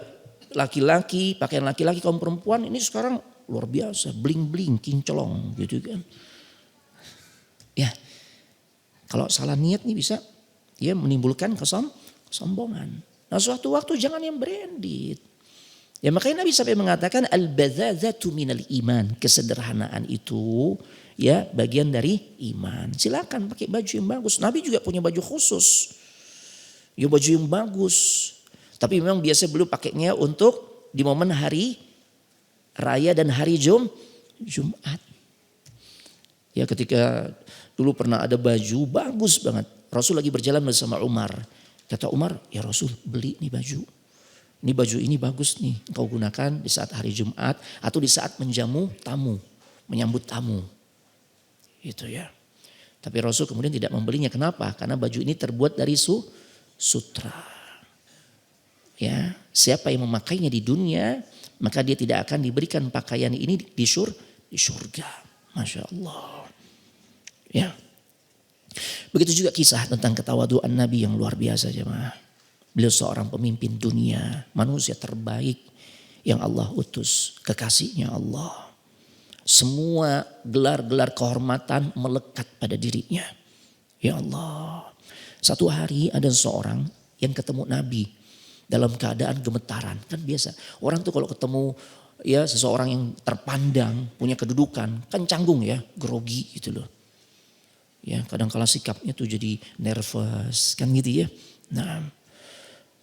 laki-laki, pakaian laki-laki kaum perempuan ini sekarang luar biasa. Bling-bling, kinclong gitu kan. Ya, kalau salah niat nih bisa ya menimbulkan kesombongan. Nah suatu waktu jangan yang branded. Ya makanya Nabi sampai mengatakan al-badzadzatu minal iman. Kesederhanaan itu ya bagian dari iman. Silakan pakai baju yang bagus. Nabi juga punya baju khusus. Ya baju yang bagus. Tapi memang biasa beliau pakainya untuk di momen hari raya dan hari Jumat. Ya ketika dulu pernah ada baju bagus banget. Rasul lagi berjalan bersama Umar. Kata Umar, ya Rasul beli nih baju. Ini baju ini bagus nih, engkau gunakan di saat hari Jumat atau di saat menjamu tamu, menyambut tamu. Gitu ya. Tapi Rasul kemudian tidak membelinya. Kenapa? Karena baju ini terbuat dari sutra. Ya, siapa yang memakainya di dunia, maka dia tidak akan diberikan pakaian ini di surga. Masya Allah. Ya. Begitu juga kisah tentang ketawaduan Nabi yang luar biasa jemaah. Beliau seorang pemimpin dunia, manusia terbaik yang Allah utus, kekasihnya Allah. Semua gelar-gelar kehormatan melekat pada dirinya. Ya Allah. Satu hari ada seorang yang ketemu Nabi dalam keadaan gemetaran. Kan biasa orang tuh kalau ketemu ya seseorang yang terpandang, punya kedudukan, kan canggung ya, grogi gitu loh. Ya kadang kala sikapnya tuh jadi nervous kan gitu ya. Nah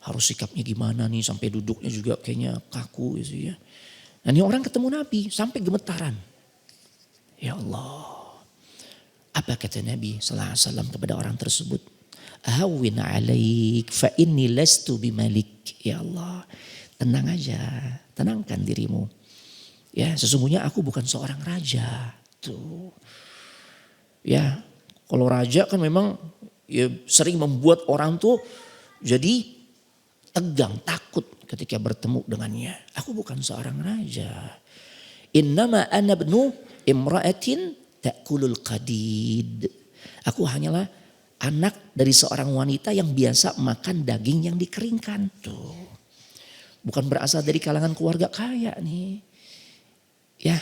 harus sikapnya gimana nih sampai duduknya juga kayaknya kaku gitu ya. Nah ini orang ketemu Nabi sampai gemetaran. Ya Allah. Apa kata Nabi sallallahu alaihi wasallam kepada orang tersebut? Ahwin alaik fa inni lastu bimalik. Ya Allah, tenang aja, tenangkan dirimu. Ya, sesungguhnya aku bukan seorang raja. Tuh. Ya, kalau raja kan memang ya, sering membuat orang tuh jadi tegang, takut ketika bertemu dengannya. Aku bukan seorang raja. Innama ana ibnu imra'atin ta'kulul qadid. Aku hanyalah anak dari seorang wanita yang biasa makan daging yang dikeringkan. Tuh. Bukan berasal dari kalangan keluarga kaya nih. Ya,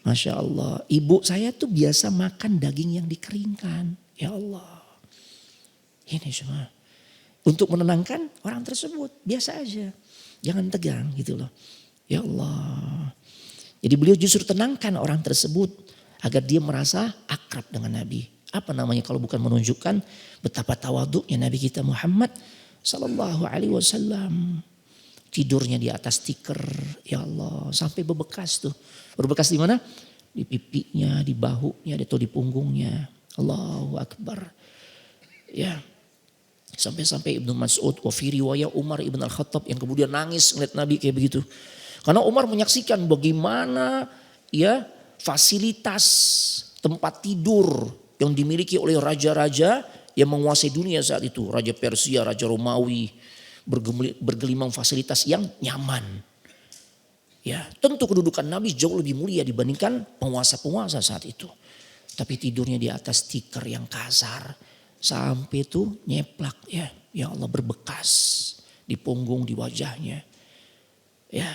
Masya Allah. Ibu saya tuh biasa makan daging yang dikeringkan. Ya Allah. Ini semua. Untuk menenangkan orang tersebut. Biasa aja. Jangan tegang gitu loh. Ya Allah. Jadi beliau justru tenangkan orang tersebut. Agar dia merasa akrab dengan Nabi. Apa namanya kalau bukan menunjukkan betapa tawaduknya Nabi kita Muhammad sallallahu alaihi wasallam. Tidurnya di atas tikar, ya Allah, sampai berbekas tuh. Berbekas di mana? Di pipinya, di bahunya, atau di punggungnya. Allahu Akbar. Ya. Sampai-sampai Ibnu Mas'ud, wa fi riwayah Umar ibn al-Khattab yang kemudian nangis ngeliat Nabi kayak begitu. Karena Umar menyaksikan bagaimana ya fasilitas tempat tidur yang dimiliki oleh raja-raja yang menguasai dunia saat itu. Raja Persia, Raja Romawi bergelimang fasilitas yang nyaman. Ya, tentu kedudukan Nabi jauh lebih mulia dibandingkan penguasa-penguasa saat itu. Tapi tidurnya di atas tikar yang kasar. Sampai itu nyeplak ya. Ya Allah berbekas di punggung, di wajahnya. Ya.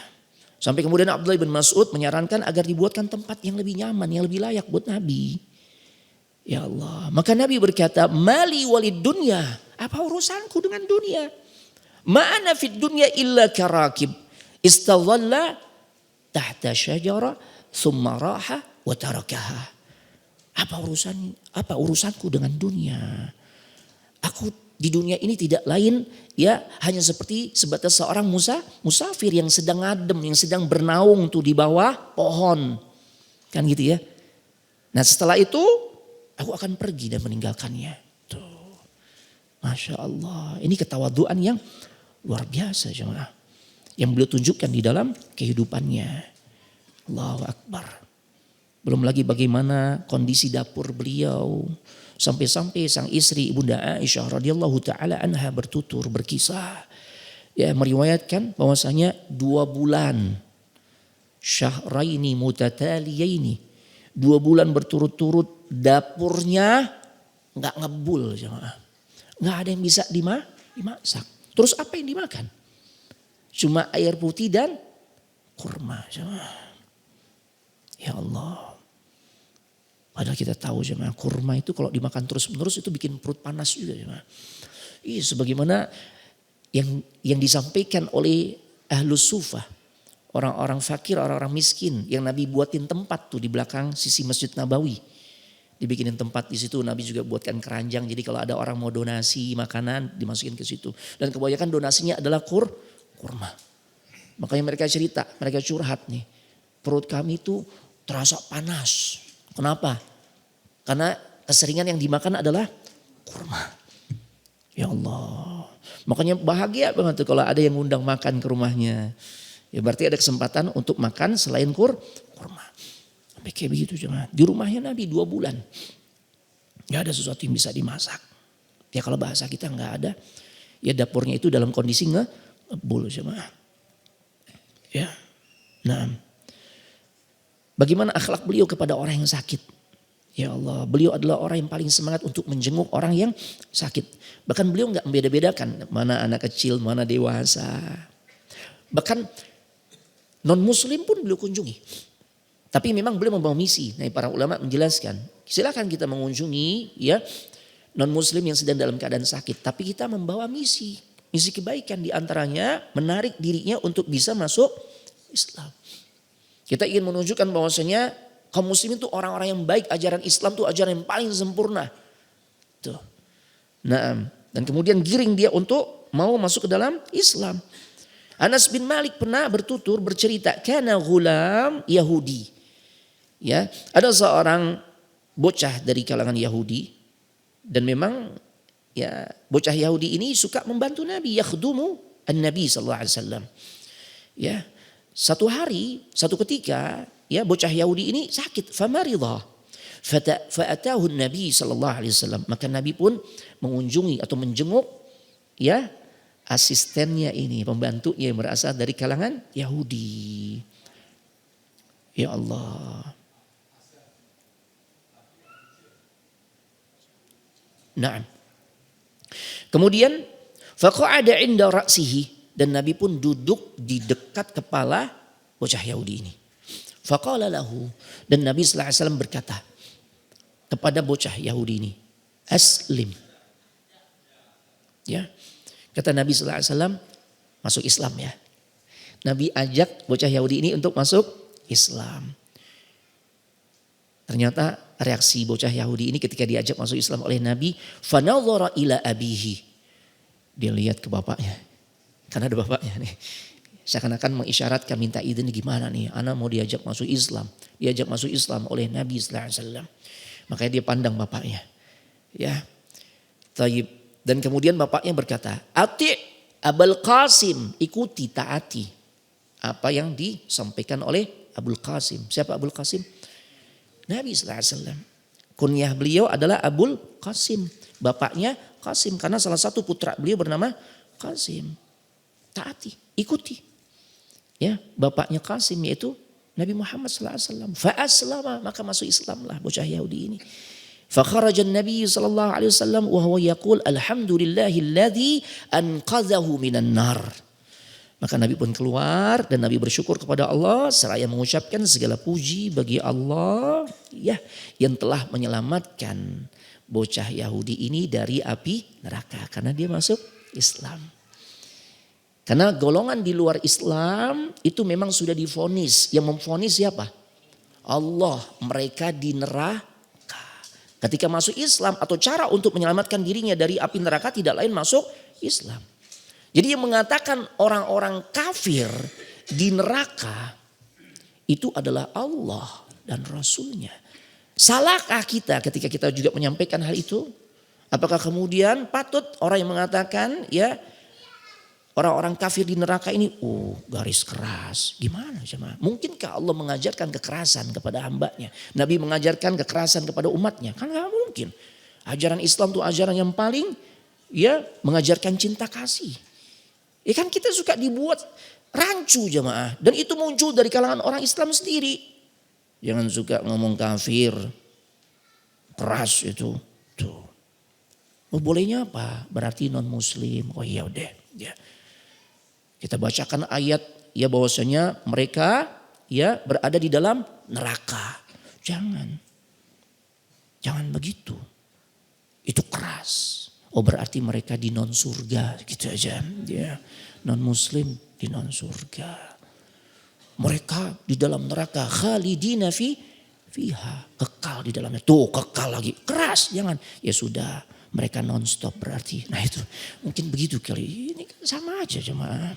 Sampai kemudian Abdullah bin Mas'ud menyarankan agar dibuatkan tempat yang lebih nyaman, yang lebih layak buat Nabi. Ya Allah. Maka Nabi berkata, mali walid dunya. Apa urusanku dengan dunia? Ma'ana fid dunya illa karakib. Istadhalla tahta syajara thumma raha wa tarakaha. Apa urusanku dengan dunia? Aku di dunia ini tidak lain ya hanya seperti sebatas seorang musafir yang sedang ngadem, yang sedang bernaung tuh di bawah pohon. Kan gitu ya. Nah setelah itu aku akan pergi dan meninggalkannya. Tuh. Masya Allah. Ini ketawaduan yang luar biasa jemaah. Yang beliau tunjukkan di dalam kehidupannya. Allahu Akbar. Belum lagi bagaimana kondisi dapur beliau. Sampai-sampai sang istri Ibunda Aisyah radhiyallahu taala anha bertutur berkisah. Ya meriwayatkan bahwasanya 2 bulan. Syahraini mutataliyaini. 2 bulan berturut-turut dapurnya nggak ngebul jemaah. Nggak ada yang bisa dimasak. Terus apa yang dimakan? Cuma air putih dan kurma jemaah. Ya Allah. Padahal kita tahu jemaah kurma itu kalau dimakan terus-menerus itu bikin perut panas juga jemaah. Sebagaimana yang disampaikan oleh Ahlus Sufah. Orang-orang fakir, orang-orang miskin yang Nabi buatin tempat tuh di belakang sisi Masjid Nabawi. Dibikinin tempat di situ, Nabi juga buatkan keranjang. Jadi kalau ada orang mau donasi makanan dimasukin ke situ. Dan kebanyakan donasinya adalah kurma. Makanya mereka cerita, mereka curhat nih. Perut kami tuh terasa panas. Kenapa? Karena keseringan yang dimakan adalah kurma. Ya Allah. Makanya bahagia banget tuh kalau ada yang ngundang makan ke rumahnya. Ya berarti ada kesempatan untuk makan selain kurma. Sampai kayak begitu jemaah. Di rumahnya Nabi 2 bulan. Gak ada sesuatu yang bisa dimasak. Ya kalau bahasa kita nggak ada, ya dapurnya itu dalam kondisi ngebul jemaah. Ya, nah, bagaimana akhlak beliau kepada orang yang sakit? Ya Allah, beliau adalah orang yang paling semangat untuk menjenguk orang yang sakit. Bahkan beliau nggak membeda-bedakan mana anak kecil, mana dewasa. Bahkan non muslim pun beliau kunjungi. Tapi memang beliau membawa misi. Nah, para ulama menjelaskan, silakan kita mengunjungi ya non muslim yang sedang dalam keadaan sakit, tapi kita membawa misi kebaikan, di antaranya menarik dirinya untuk bisa masuk Islam. Kita ingin menunjukkan bahwasanya kaum muslimin itu orang-orang yang baik, ajaran Islam itu ajaran yang paling sempurna. Tuh. Nah, dan kemudian giring dia untuk mau masuk ke dalam Islam. Anas bin Malik pernah bertutur bercerita, kana ghulam Yahudi. Ya, ada seorang bocah dari kalangan Yahudi dan memang ya bocah Yahudi ini suka membantu Nabi, yakhdumu an-Nabi sallallahu alaihi wasallam. Ya, satu ketika ya bocah Yahudi ini sakit, famaridha. Fa'atahu an-Nabi sallallahu alaihi wasallam. Maka Nabi pun mengunjungi atau menjenguk ya asistennya ini, pembantunya yang berasal dari kalangan Yahudi. Ya Allah. Nah. Kemudian faqa'ada 'inda ra'sihi, dan Nabi pun duduk di dekat kepala bocah Yahudi ini. Faqala lahu, dan Nabi sallallahu alaihi wasallam berkata kepada bocah Yahudi ini, aslim. Ya. Kata Nabi sallallahu alaihi wasallam, masuk Islam ya. Nabi ajak bocah Yahudi ini untuk masuk Islam. Ternyata reaksi bocah Yahudi ini ketika diajak masuk Islam oleh Nabi, fanadhara ila abihi. Dia lihat ke bapaknya. Karena ada bapaknya nih. Seakan-akan mengisyaratkan minta izin gimana nih, anak mau diajak masuk Islam. Diajak masuk Islam oleh Nabi sallallahu alaihi wasallam. Makanya dia pandang bapaknya. Ya. Taib. Dan kemudian bapaknya berkata, "Ati' Abul Qasim, ikuti, taati apa yang disampaikan oleh Abul Qasim." Siapa Abul Qasim? Nabi sallallahu alaihi wasallam. Kunyah beliau adalah Abul Qasim. Bapaknya Qasim karena salah satu putra beliau bernama Qasim. Taati, ikuti. Ya, bapaknya Qasim yaitu Nabi Muhammad sallallahu alaihi wasallam. Fa aslama, maka masuk Islamlah bocah Yahudi ini. Fa kharaja an-nabiy sallallahu alaihi wasallam wa huwa yaqul alhamdulillahilladzi anqadhahu minan nar. Maka Nabi pun keluar dan Nabi bersyukur kepada Allah seraya mengucapkan segala puji bagi Allah ya yang telah menyelamatkan bocah Yahudi ini dari api neraka karena dia masuk Islam. Karena golongan di luar Islam itu memang sudah divonis. Yang memvonis siapa? Allah, mereka di neraka. Ketika masuk Islam atau cara untuk menyelamatkan dirinya dari api neraka tidak lain masuk Islam. Jadi yang mengatakan orang-orang kafir di neraka itu adalah Allah dan Rasulnya. Salahkah kita ketika kita juga menyampaikan hal itu? Apakah kemudian patut orang yang mengatakan ya orang-orang kafir di neraka ini garis keras. Gimana jemaah? Mungkinkah Allah mengajarkan kekerasan kepada hambanya? Nabi mengajarkan kekerasan kepada umatnya? Kan gak mungkin. Ajaran Islam itu ajaran yang paling ya mengajarkan cinta kasih. Ya kan kita suka dibuat rancu jemaah. Dan itu muncul dari kalangan orang Islam sendiri. Jangan suka ngomong kafir. Keras itu. Tuh. Bolehnya apa? Berarti non muslim. Oh iya udah. Ya. Kita bacakan ayat ya bahwasanya mereka ya berada di dalam neraka. Jangan. Jangan begitu. Itu keras. Oh berarti mereka di non surga gitu aja. Ya, non muslim di non surga. Mereka di dalam neraka khalidina fiha, kekal di dalamnya. Tuh kekal lagi, keras jangan. Ya sudah, mereka non stop berarti. Nah itu mungkin begitu kali. Ini kan sama aja jemaah.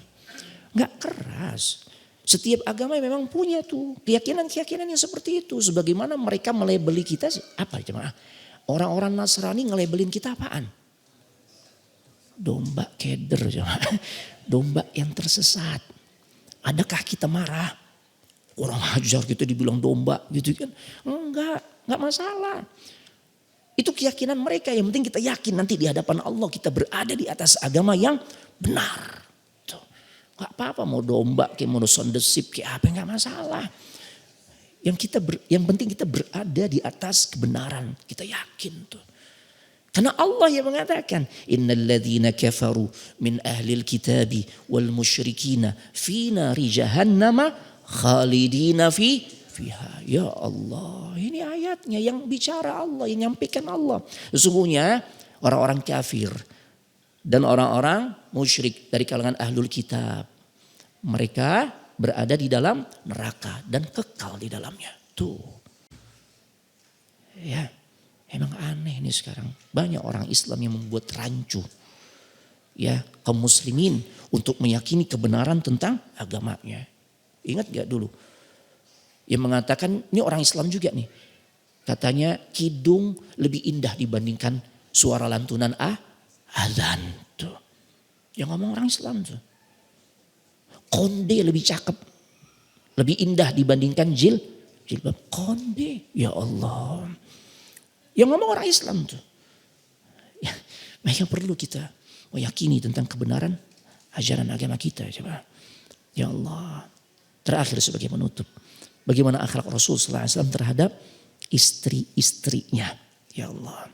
Enggak keras. Setiap agama memang punya tuh keyakinan-keyakinan yang seperti itu. Sebagaimana mereka melabeli kita apa jemaah? Orang-orang Nasrani ngelabelin kita apaan? Domba keder, domba yang tersesat. Adakah kita marah? Orang ajar kita dibilang domba gitu kan? Enggak masalah. Itu keyakinan mereka. Yang penting kita yakin nanti di hadapan Allah kita berada di atas agama yang benar. Tuh. Gak apa-apa mau domba kayak mau sondesip kayak apa, gak masalah. Yang penting kita berada di atas kebenaran. Kita yakin tuh. Karena Allah yang mengatakan, innalladzina kafaru min ahlil kitabi wal musyrikina fi nari jahannama khalidina fiha. Ya Allah, ini ayatnya yang bicara Allah, yang nyampaikan Allah. Sesungguhnya orang-orang kafir dan orang-orang musyrik dari kalangan ahlul kitab, mereka berada di dalam neraka dan kekal di dalamnya. Tuh. Ya. Emang aneh nih sekarang. Banyak orang Islam yang membuat rancu. Ya, kaum muslimin untuk meyakini kebenaran tentang agamanya. Ingat gak dulu? Yang mengatakan, ini orang Islam juga nih. Katanya kidung lebih indah dibandingkan suara lantunan azan. Tuh. Yang ngomong orang Islam tuh. Konde lebih cakep. Lebih indah dibandingkan jilbab. Konde, ya Allah. Yang ngomong orang Islam tuh. Ya, makanya perlu kita meyakini tentang kebenaran ajaran agama kita. Coba. Ya Allah. Terakhir sebagai penutup. Bagaimana akhlak Rasul SAW terhadap istri-istrinya. Ya Allah.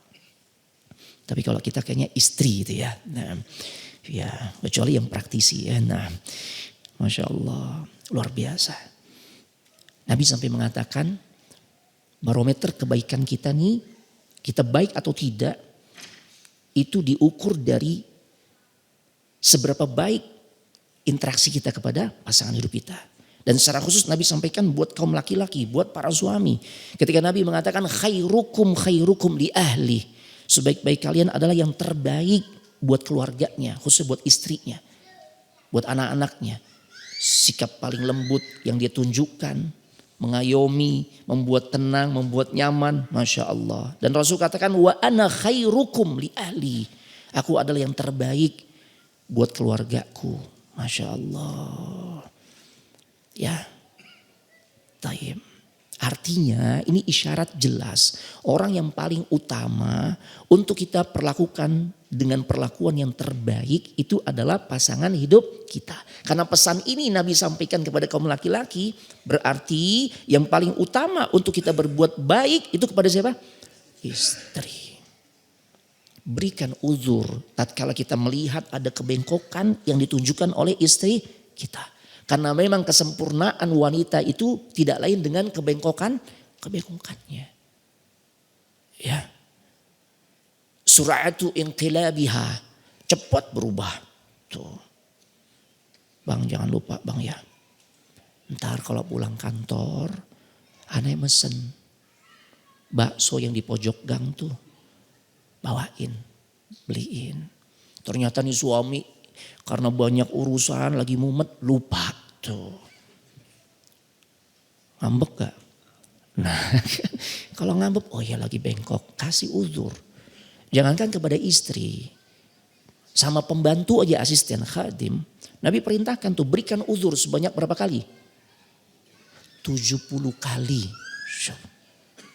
Tapi kalau kita kayaknya istri itu ya. Nah, ya kecuali yang praktisi ya. Nah, Masya Allah. Luar biasa. Nabi sampai mengatakan barometer kebaikan kita nih. Kita baik atau tidak itu diukur dari seberapa baik interaksi kita kepada pasangan hidup kita. Dan secara khusus Nabi sampaikan buat kaum laki-laki, buat para suami. Ketika Nabi mengatakan khairukum li ahli. Sebaik-baik kalian adalah yang terbaik buat keluarganya, khususnya buat istrinya. Buat anak-anaknya. Sikap paling lembut yang dia tunjukkan. Mengayomi, membuat tenang, membuat nyaman. Masya Allah. Dan Rasul katakan, wa ana khairukum li ahli. Aku adalah yang terbaik buat keluargaku. Masya Allah. Ya. Taib. Artinya ini isyarat jelas. Orang yang paling utama untuk kita perlakukan dengan perlakuan yang terbaik itu adalah pasangan hidup kita. Karena pesan ini Nabi sampaikan kepada kaum laki-laki. Berarti yang paling utama untuk kita berbuat baik itu kepada siapa? Istri. Berikan uzur tatkala kita melihat ada kebengkokan yang ditunjukkan oleh istri kita. Karena memang kesempurnaan wanita itu tidak lain dengan kebengkokannya. Ya. Sur'atu inqilabiha. Cepat berubah. Tuh. Bang jangan lupa bang ya. Ntar kalau pulang kantor. Aneh mesen. Bakso yang di pojok gang tuh. Bawain. Beliin. Ternyata nih suami. Karena banyak urusan lagi mumet lupa tuh. Ngambek gak? Nah kalau ngambek oh ya lagi bengkok kasih uzur. Jangankan kepada istri. Sama pembantu aja asisten khadim. Nabi perintahkan tuh berikan uzur sebanyak berapa kali? 70 kali.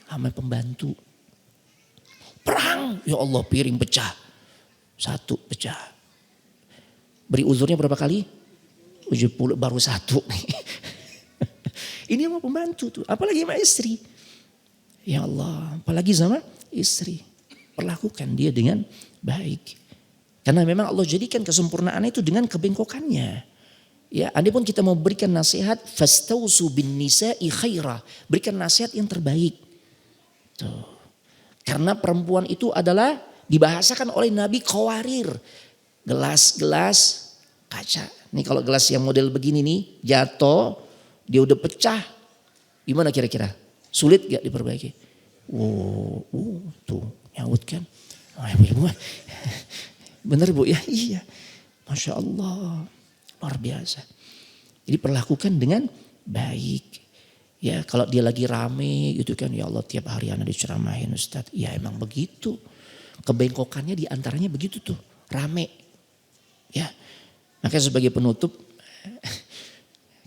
Sama pembantu. Perang ya Allah piring pecah. 1 pecah. Beri uzurnya berapa kali? 70 baru 1. Ini sama pembantu tuh. Apalagi sama istri. Ya Allah. Apalagi sama istri. Perlakukan dia dengan baik. Karena memang Allah jadikan kesempurnaan itu dengan kebengkokannya. Ya, andai pun kita mau berikan nasihat. Fastausu bin nisa'i khaira. Berikan nasihat yang terbaik. Tuh. Karena perempuan itu adalah dibahasakan oleh Nabi qawarir. Gelas-gelas kaca. Nih kalau gelas yang model begini nih jatuh, dia udah pecah. Gimana kira-kira? Sulit gak diperbaiki? Tuh nyaut kan. Bener Bu ya? Iya. Masya Allah. Luar biasa. Jadi perlakukan dengan baik. Ya kalau dia lagi rame gitu kan. Ya Allah tiap hari anak diceramahin Ustadz. Ya emang begitu. Kebengkokannya diantaranya begitu tuh. Rame. Ya, makanya sebagai penutup,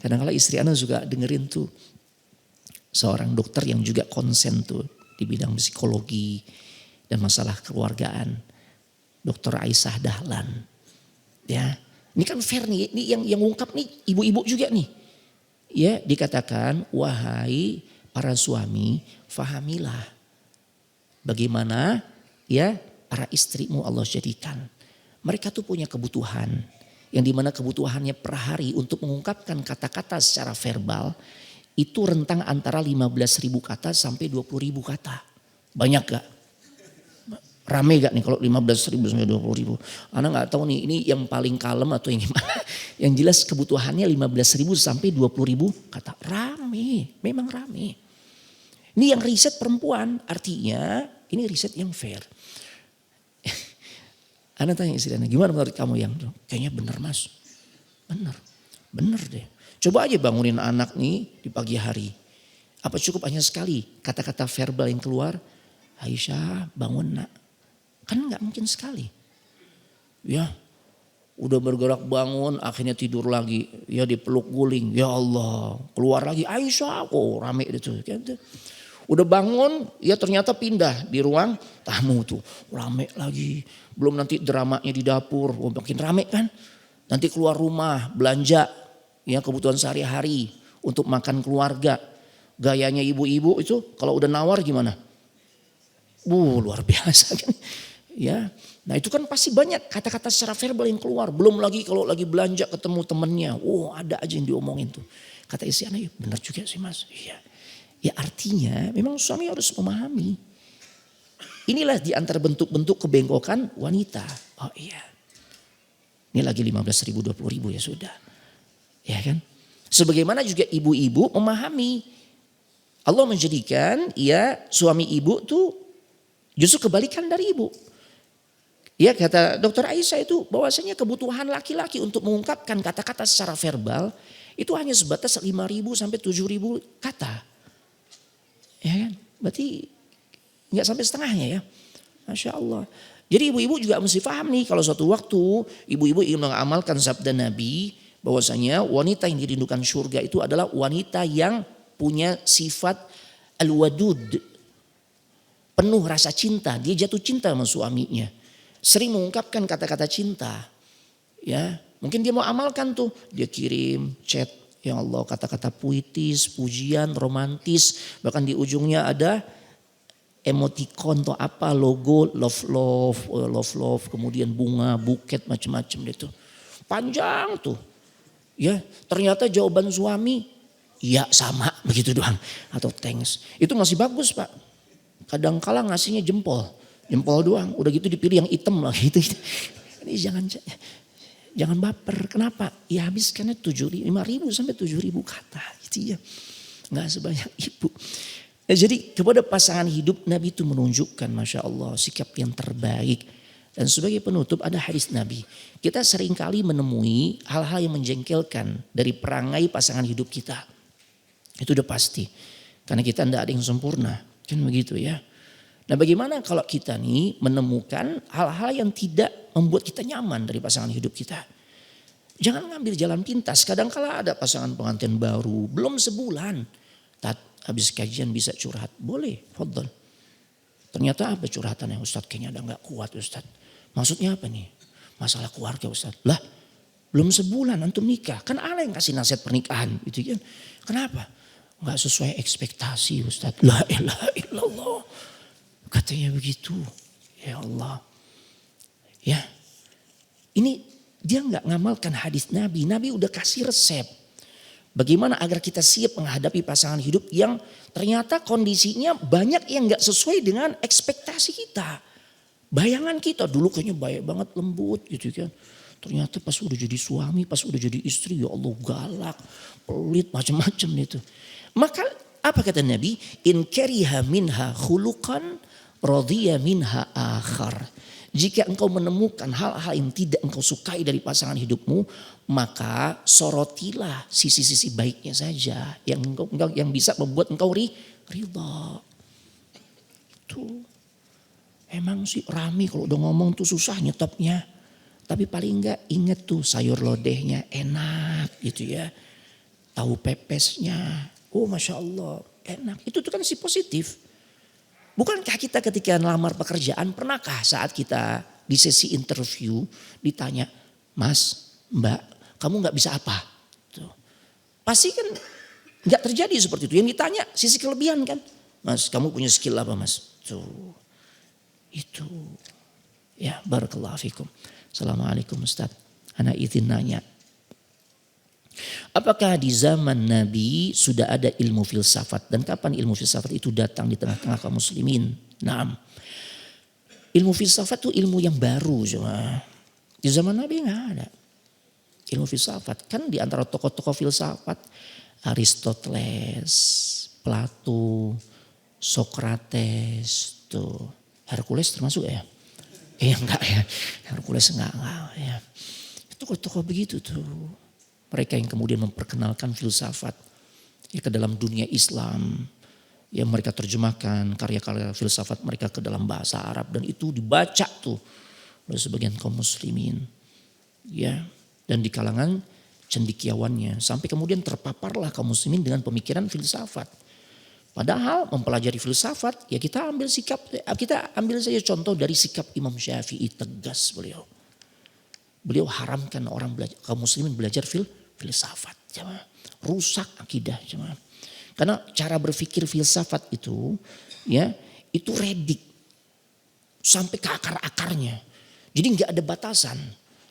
kadang-kadang istri Anda juga dengerin tuh seorang dokter yang juga konsen tuh di bidang psikologi, dan masalah keluargaan. Dr. Aisyah Dahlan. Ya, ini kan fair nih, ini yang ungkap nih ibu-ibu juga nih. Ya, dikatakan wahai para suami, fahamilah bagaimana ya para istrimu Allah jadikan. Mereka tuh punya kebutuhan yang dimana kebutuhannya per hari untuk mengungkapkan kata-kata secara verbal itu rentang antara 15.000 kata sampai 20.000 kata. Banyak gak? Rame gak nih kalau 15.000 sampai 20.000? Ana gak tahu nih ini yang paling kalem atau yang gimana. Yang jelas kebutuhannya 15.000 sampai 20.000 kata. Rame, memang rame. Ini yang riset perempuan, artinya ini riset yang fair. Ana tanya istri Ana, gimana menurut kamu yang? Kayaknya benar mas, benar deh. Coba aja bangunin anak nih di pagi hari. Apa cukup hanya sekali kata-kata verbal yang keluar? Aisyah bangun nak. Kan gak mungkin sekali. Ya udah bergerak bangun akhirnya tidur lagi. Ya dipeluk guling. Ya Allah keluar lagi Aisyah. Oh rame itu. Udah bangun ya ternyata pindah di ruang tamu tuh. Rame lagi. Belum nanti dramanya di dapur. Oh, makin rame kan. Nanti keluar rumah belanja. Ya kebutuhan sehari-hari. Untuk makan keluarga. Gayanya ibu-ibu itu kalau udah nawar gimana? Luar biasa kan. Ya, nah itu kan pasti banyak kata-kata secara verbal yang keluar. Belum lagi kalau lagi belanja ketemu temennya. Ada aja yang diomongin tuh. Kata istri anak, benar juga sih mas. Iya. Ya artinya memang suami harus memahami. Inilah di antara bentuk-bentuk kebengkokan wanita. Oh iya. Ini lagi 15.000 20.000 ya sudah. Ya kan. Sebagaimana juga ibu-ibu memahami. Allah menjadikan ya suami ibu tuh justru kebalikan dari ibu. Ya kata Dr. Aisyah itu bahwasanya kebutuhan laki-laki untuk mengungkapkan kata-kata secara verbal itu hanya sebatas 5.000 sampai 7.000 kata. Ya kan? Berarti nggak sampai setengahnya ya. Masya Allah. Jadi ibu-ibu juga mesti paham nih kalau suatu waktu ibu-ibu ingin mengamalkan sabda Nabi bahwasanya wanita yang dirindukan surga itu adalah wanita yang punya sifat al-wadud. Penuh rasa cinta, dia jatuh cinta sama suaminya. Sering mengungkapkan kata-kata cinta. Ya, mungkin dia mau amalkan tuh, dia kirim chat, ya Allah kata-kata puitis, pujian, romantis, bahkan di ujungnya ada emoticon atau apa logo love, kemudian bunga, buket macam-macam itu. Panjang tuh. Ya, ternyata jawaban suami ya sama begitu doang atau thanks. Itu masih bagus, Pak. Kadang-kala ngasihnya jempol doang. Udah gitu dipilih yang hitam lah gitu. Ini jangan baper. Kenapa? Ya habiskannya 5.000 sampai 7.000 kata gitu ya. Nggak sebanyak ibu. Ya, jadi kepada pasangan hidup Nabi itu menunjukkan Masya Allah sikap yang terbaik. Dan sebagai penutup ada hadis Nabi. Kita seringkali menemui hal-hal yang menjengkelkan dari perangai pasangan hidup kita. Itu udah pasti. Karena kita tidak ada yang sempurna. Kan begitu ya. Nah bagaimana kalau kita nih menemukan hal-hal yang tidak membuat kita nyaman dari pasangan hidup kita. Jangan ngambil jalan pintas. Kadang-kala ada pasangan pengantin baru. Belum sebulan. Habis kajian bisa curhat. Boleh. Fadhal. Ternyata apa curhatannya Ustadz? Kayaknya ada gak kuat Ustadz. Maksudnya apa nih? Masalah keluarga Ustadz. Lah belum sebulan antum nikah. Kan Allah yang kasih nasihat pernikahan. Gitu kan. Kenapa? Gak sesuai ekspektasi Ustadz. La ilaha illallah. Katanya begitu. Ya Allah. Ya. Ini dia gak ngamalkan hadis Nabi. Nabi udah kasih resep. Bagaimana agar kita siap menghadapi pasangan hidup yang ternyata kondisinya banyak yang gak sesuai dengan ekspektasi kita. Bayangan kita dulu kayaknya baik banget lembut gitu kan. Ternyata pas udah jadi suami, pas udah jadi istri ya Allah galak, pelit macam-macam itu. Maka apa kata Nabi? In kariha minha khuluqan radhiya minha akhar. Jika engkau menemukan hal-hal yang tidak engkau sukai dari pasangan hidupmu, maka sorotilah sisi-sisi baiknya saja yang bisa membuat engkau ridha. Itu emang sih rame kalau udah ngomong tuh susah nyetopnya. Tapi paling enggak inget tuh sayur lodehnya enak gitu ya. Tahu pepesnya, oh Masya Allah enak. Itu tuh kan si positif. Bukankah kita ketika melamar pekerjaan, pernahkah saat kita di sesi interview ditanya, Mas, Mbak, kamu nggak bisa apa? Tuh. Pasti kan nggak terjadi seperti itu. Yang ditanya sisi kelebihan kan. Mas, kamu punya skill apa mas? Tuh. Itu. Ya, barakallahu fikum. Assalamualaikum Ustaz. Anak izin nanya. Apakah di zaman Nabi sudah ada ilmu filsafat? Dan kapan ilmu filsafat itu datang di tengah-tengah kaum muslimin? Naam. Ilmu filsafat itu ilmu yang baru. Di zaman Nabi nggak ada. Ilmu filsafat. Kan di antara tokoh-tokoh filsafat. Aristoteles, Plato, Socrates. Tuh. Hercules termasuk ya? Enggak ya. Hercules enggak ya. Tokoh-tokoh begitu tuh. Mereka yang kemudian memperkenalkan filsafat ya ke dalam dunia Islam. Ya mereka terjemahkan karya-karya filsafat mereka ke dalam bahasa Arab. Dan itu dibaca tuh oleh sebagian kaum muslimin. Ya, dan di kalangan cendekiawannya. Sampai kemudian terpaparlah kaum muslimin dengan pemikiran filsafat. Padahal mempelajari filsafat ya kita ambil saja contoh dari sikap Imam Syafi'i, tegas beliau. Beliau haramkan orang belajar, kaum muslimin belajar filsafat. Rusak akidah. Karena cara berpikir filsafat itu ya itu redik sampai ke akar-akarnya. Jadi nggak ada batasan.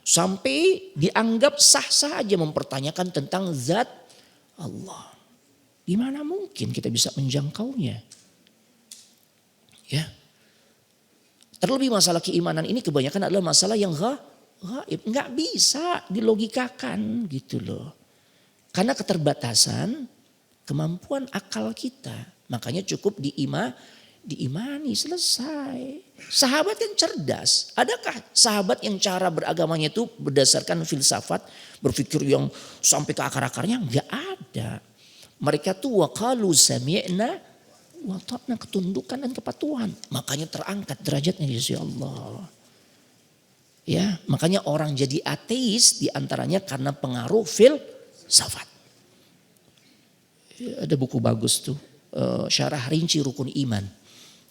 Sampai dianggap sah-sah aja mempertanyakan tentang zat Allah. Gimana mungkin kita bisa menjangkaunya? Ya. Terlebih masalah keimanan ini kebanyakan adalah masalah yang gaib, nggak bisa dilogikakan gitu loh. Karena keterbatasan kemampuan akal kita. Makanya cukup diimani, selesai. Sahabat kan cerdas. Adakah sahabat yang cara beragamanya itu berdasarkan filsafat, berpikir yang sampai ke akar-akarnya? Nggak ada. Mereka tuh waqalu sami'na wa ta'na, ketundukan dan kepatuhan. Makanya terangkat derajatnya di sisi Allah. Ya, makanya orang jadi ateis diantaranya karena pengaruh filsafat. Ya, ada buku bagus tuh, Syarah Rinci Rukun Iman.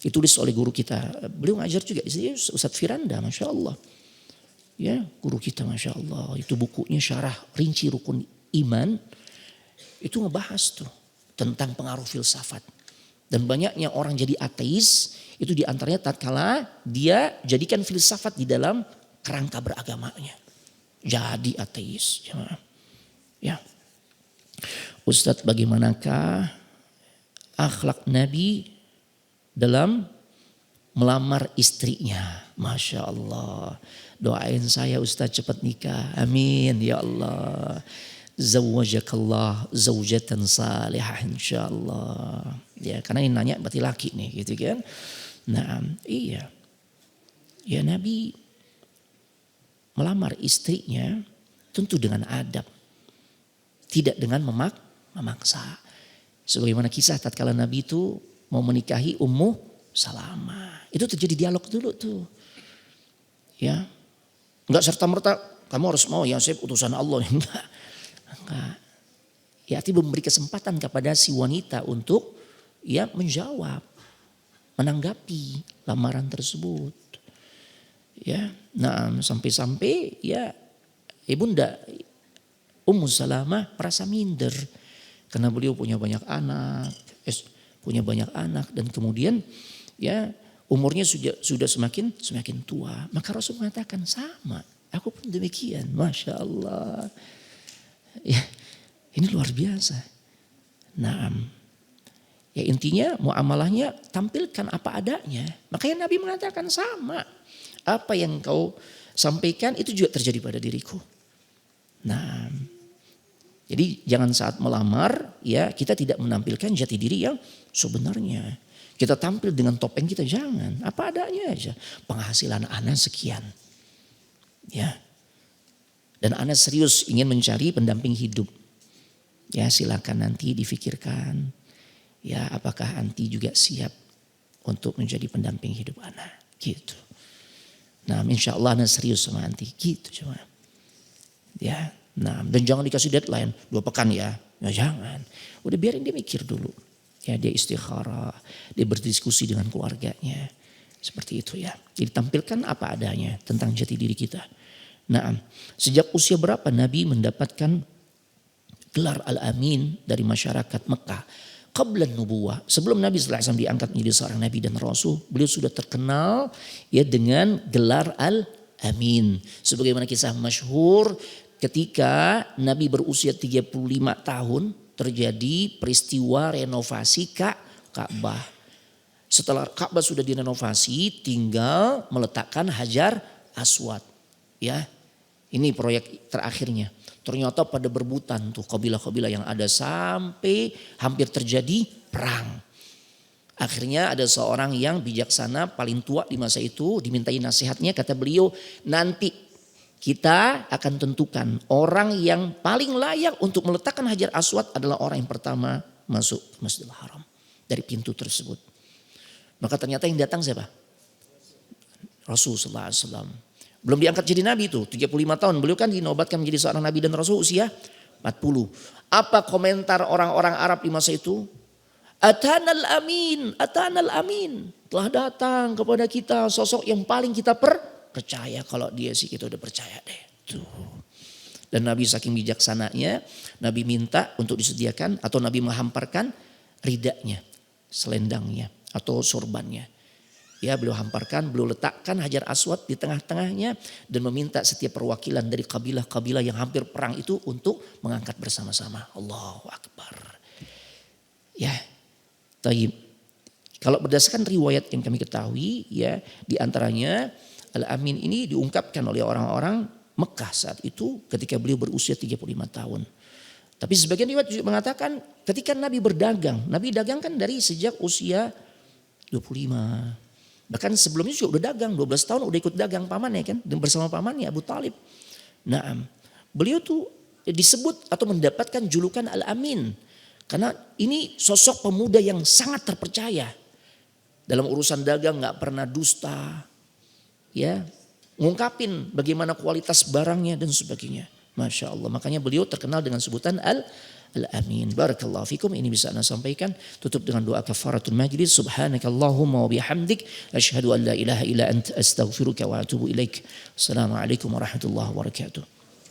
Ditulis oleh guru kita. Beliau ngajar juga di sini, Ustadz Firanda, masya Allah. Ya, guru kita, masya Allah. Itu bukunya Syarah Rinci Rukun Iman. Itu ngebahas tuh tentang pengaruh filsafat. Dan banyaknya orang jadi ateis itu diantaranya tatkala dia jadikan filsafat di dalam kerangka beragamanya. Jadi ateis. Ya. Ustadz, bagaimanakah akhlak Nabi dalam melamar istrinya? Masya Allah. Doain saya Ustadz cepat nikah. Amin ya Allah. Zawwajakallah zawjatan salihah insyaallah. Ya, karena ini nanya berarti laki nih gitu kan. Nah, iya. Ya Nabi melamar istrinya tentu dengan adab. Tidak dengan memaksa. Sebagaimana kisah tatkala Nabi itu mau menikahi Ummu Salamah. Itu terjadi dialog dulu tuh. Ya. Enggak serta-merta kamu harus mau ya, saya utusan Allah. Enggak. Ya, artinya memberi kesempatan kepada si wanita untuk ya menjawab, menanggapi lamaran tersebut. Ya, nah sampai-sampai ya ibunda Ummu Salamah merasa minder karena beliau punya banyak anak, dan kemudian ya umurnya sudah semakin tua. Maka Rasul mengatakan sama, aku pun demikian, masya Allah. Ya, ini luar biasa. Nah, ya intinya muamalahnya tampilkan apa adanya. Makanya Nabi mengatakan sama. Apa yang kau sampaikan itu juga terjadi pada diriku. Nah, jadi jangan saat melamar ya kita tidak menampilkan jati diri yang sebenarnya. Kita tampil dengan topeng kita, jangan. Apa adanya aja. Penghasilan Ana sekian. Ya. Dan Ana serius ingin mencari pendamping hidup. Ya silakan nanti difikirkan. Ya apakah Anti juga siap untuk menjadi pendamping hidup Ana. Gitu. Nah insya Allah Ana serius sama Anti. Gitu cuma. Ya. Nah dan jangan dikasih deadline 2 pekan ya. Ya jangan. Udah biarin dia mikir dulu. Ya, dia istikharah, dia berdiskusi dengan keluarganya. Seperti itu ya. Jadi tampilkan apa adanya tentang jati diri kita. Nah, sejak usia berapa Nabi mendapatkan gelar Al-Amin dari masyarakat Mekah? Qablan nubuwah, sebelum Nabi SAW diangkat menjadi seorang Nabi dan Rasul, beliau sudah terkenal ya dengan gelar Al-Amin. Sebagaimana kisah masyhur ketika Nabi berusia 35 tahun, terjadi peristiwa renovasi Ka'bah. Setelah Ka'bah sudah direnovasi, tinggal meletakkan Hajar Aswad. Ya, ini proyek terakhirnya. Ternyata pada berebutan tuh kabilah-kabilah yang ada sampai hampir terjadi perang. Akhirnya ada seorang yang bijaksana paling tua di masa itu dimintai nasihatnya, kata beliau, nanti kita akan tentukan orang yang paling layak untuk meletakkan Hajar Aswad adalah orang yang pertama masuk ke Masjidil Haram dari pintu tersebut. Maka ternyata yang datang siapa? Rasul sallallahu alaihi wasallam. Belum diangkat jadi nabi itu, 35 tahun. Beliau kan dinobatkan menjadi seorang nabi dan rasul usia 40. Apa komentar orang-orang Arab di masa itu? Atanal amin, atanal amin. Telah datang kepada kita sosok yang paling kita percaya. Kalau dia sih kita udah percaya deh. Tuh. Dan Nabi saking bijaksananya, Nabi minta untuk disediakan atau Nabi menghamparkan ridanya, selendangnya atau sorbannya. Ya, beliau hamparkan, beliau letakkan Hajar Aswad di tengah-tengahnya dan meminta setiap perwakilan dari kabilah-kabilah yang hampir perang itu untuk mengangkat bersama-sama. Allahu Akbar. Ya, taib. Kalau berdasarkan riwayat yang kami ketahui, ya, di antaranya Al-Amin ini diungkapkan oleh orang-orang Mekah saat itu ketika beliau berusia 35 tahun. Tapi sebagian riwayat juga mengatakan ketika Nabi berdagang, Nabi dagang kan dari sejak usia 25. Bahkan sebelumnya juga udah dagang, 12 tahun udah ikut dagang pamannya kan, dan bersama pamannya Abu Talib. Nah, beliau tuh disebut atau mendapatkan julukan Al-Amin. Karena ini sosok pemuda yang sangat terpercaya. Dalam urusan dagang gak pernah dusta. Ya, ngungkapin bagaimana kualitas barangnya dan sebagainya. Masya Allah, makanya beliau terkenal dengan sebutan Al-Amin. Barakallahu fikum. Ini bisa Anda sampaikan. Tutup dengan doa kafaratul majlis. Subhanakallahumma wa bihamdik. Asyhadu an la ilaha illa anta astaghfiruka wa atubu ilaik. Assalamualaikum warahmatullahi wabarakatuh.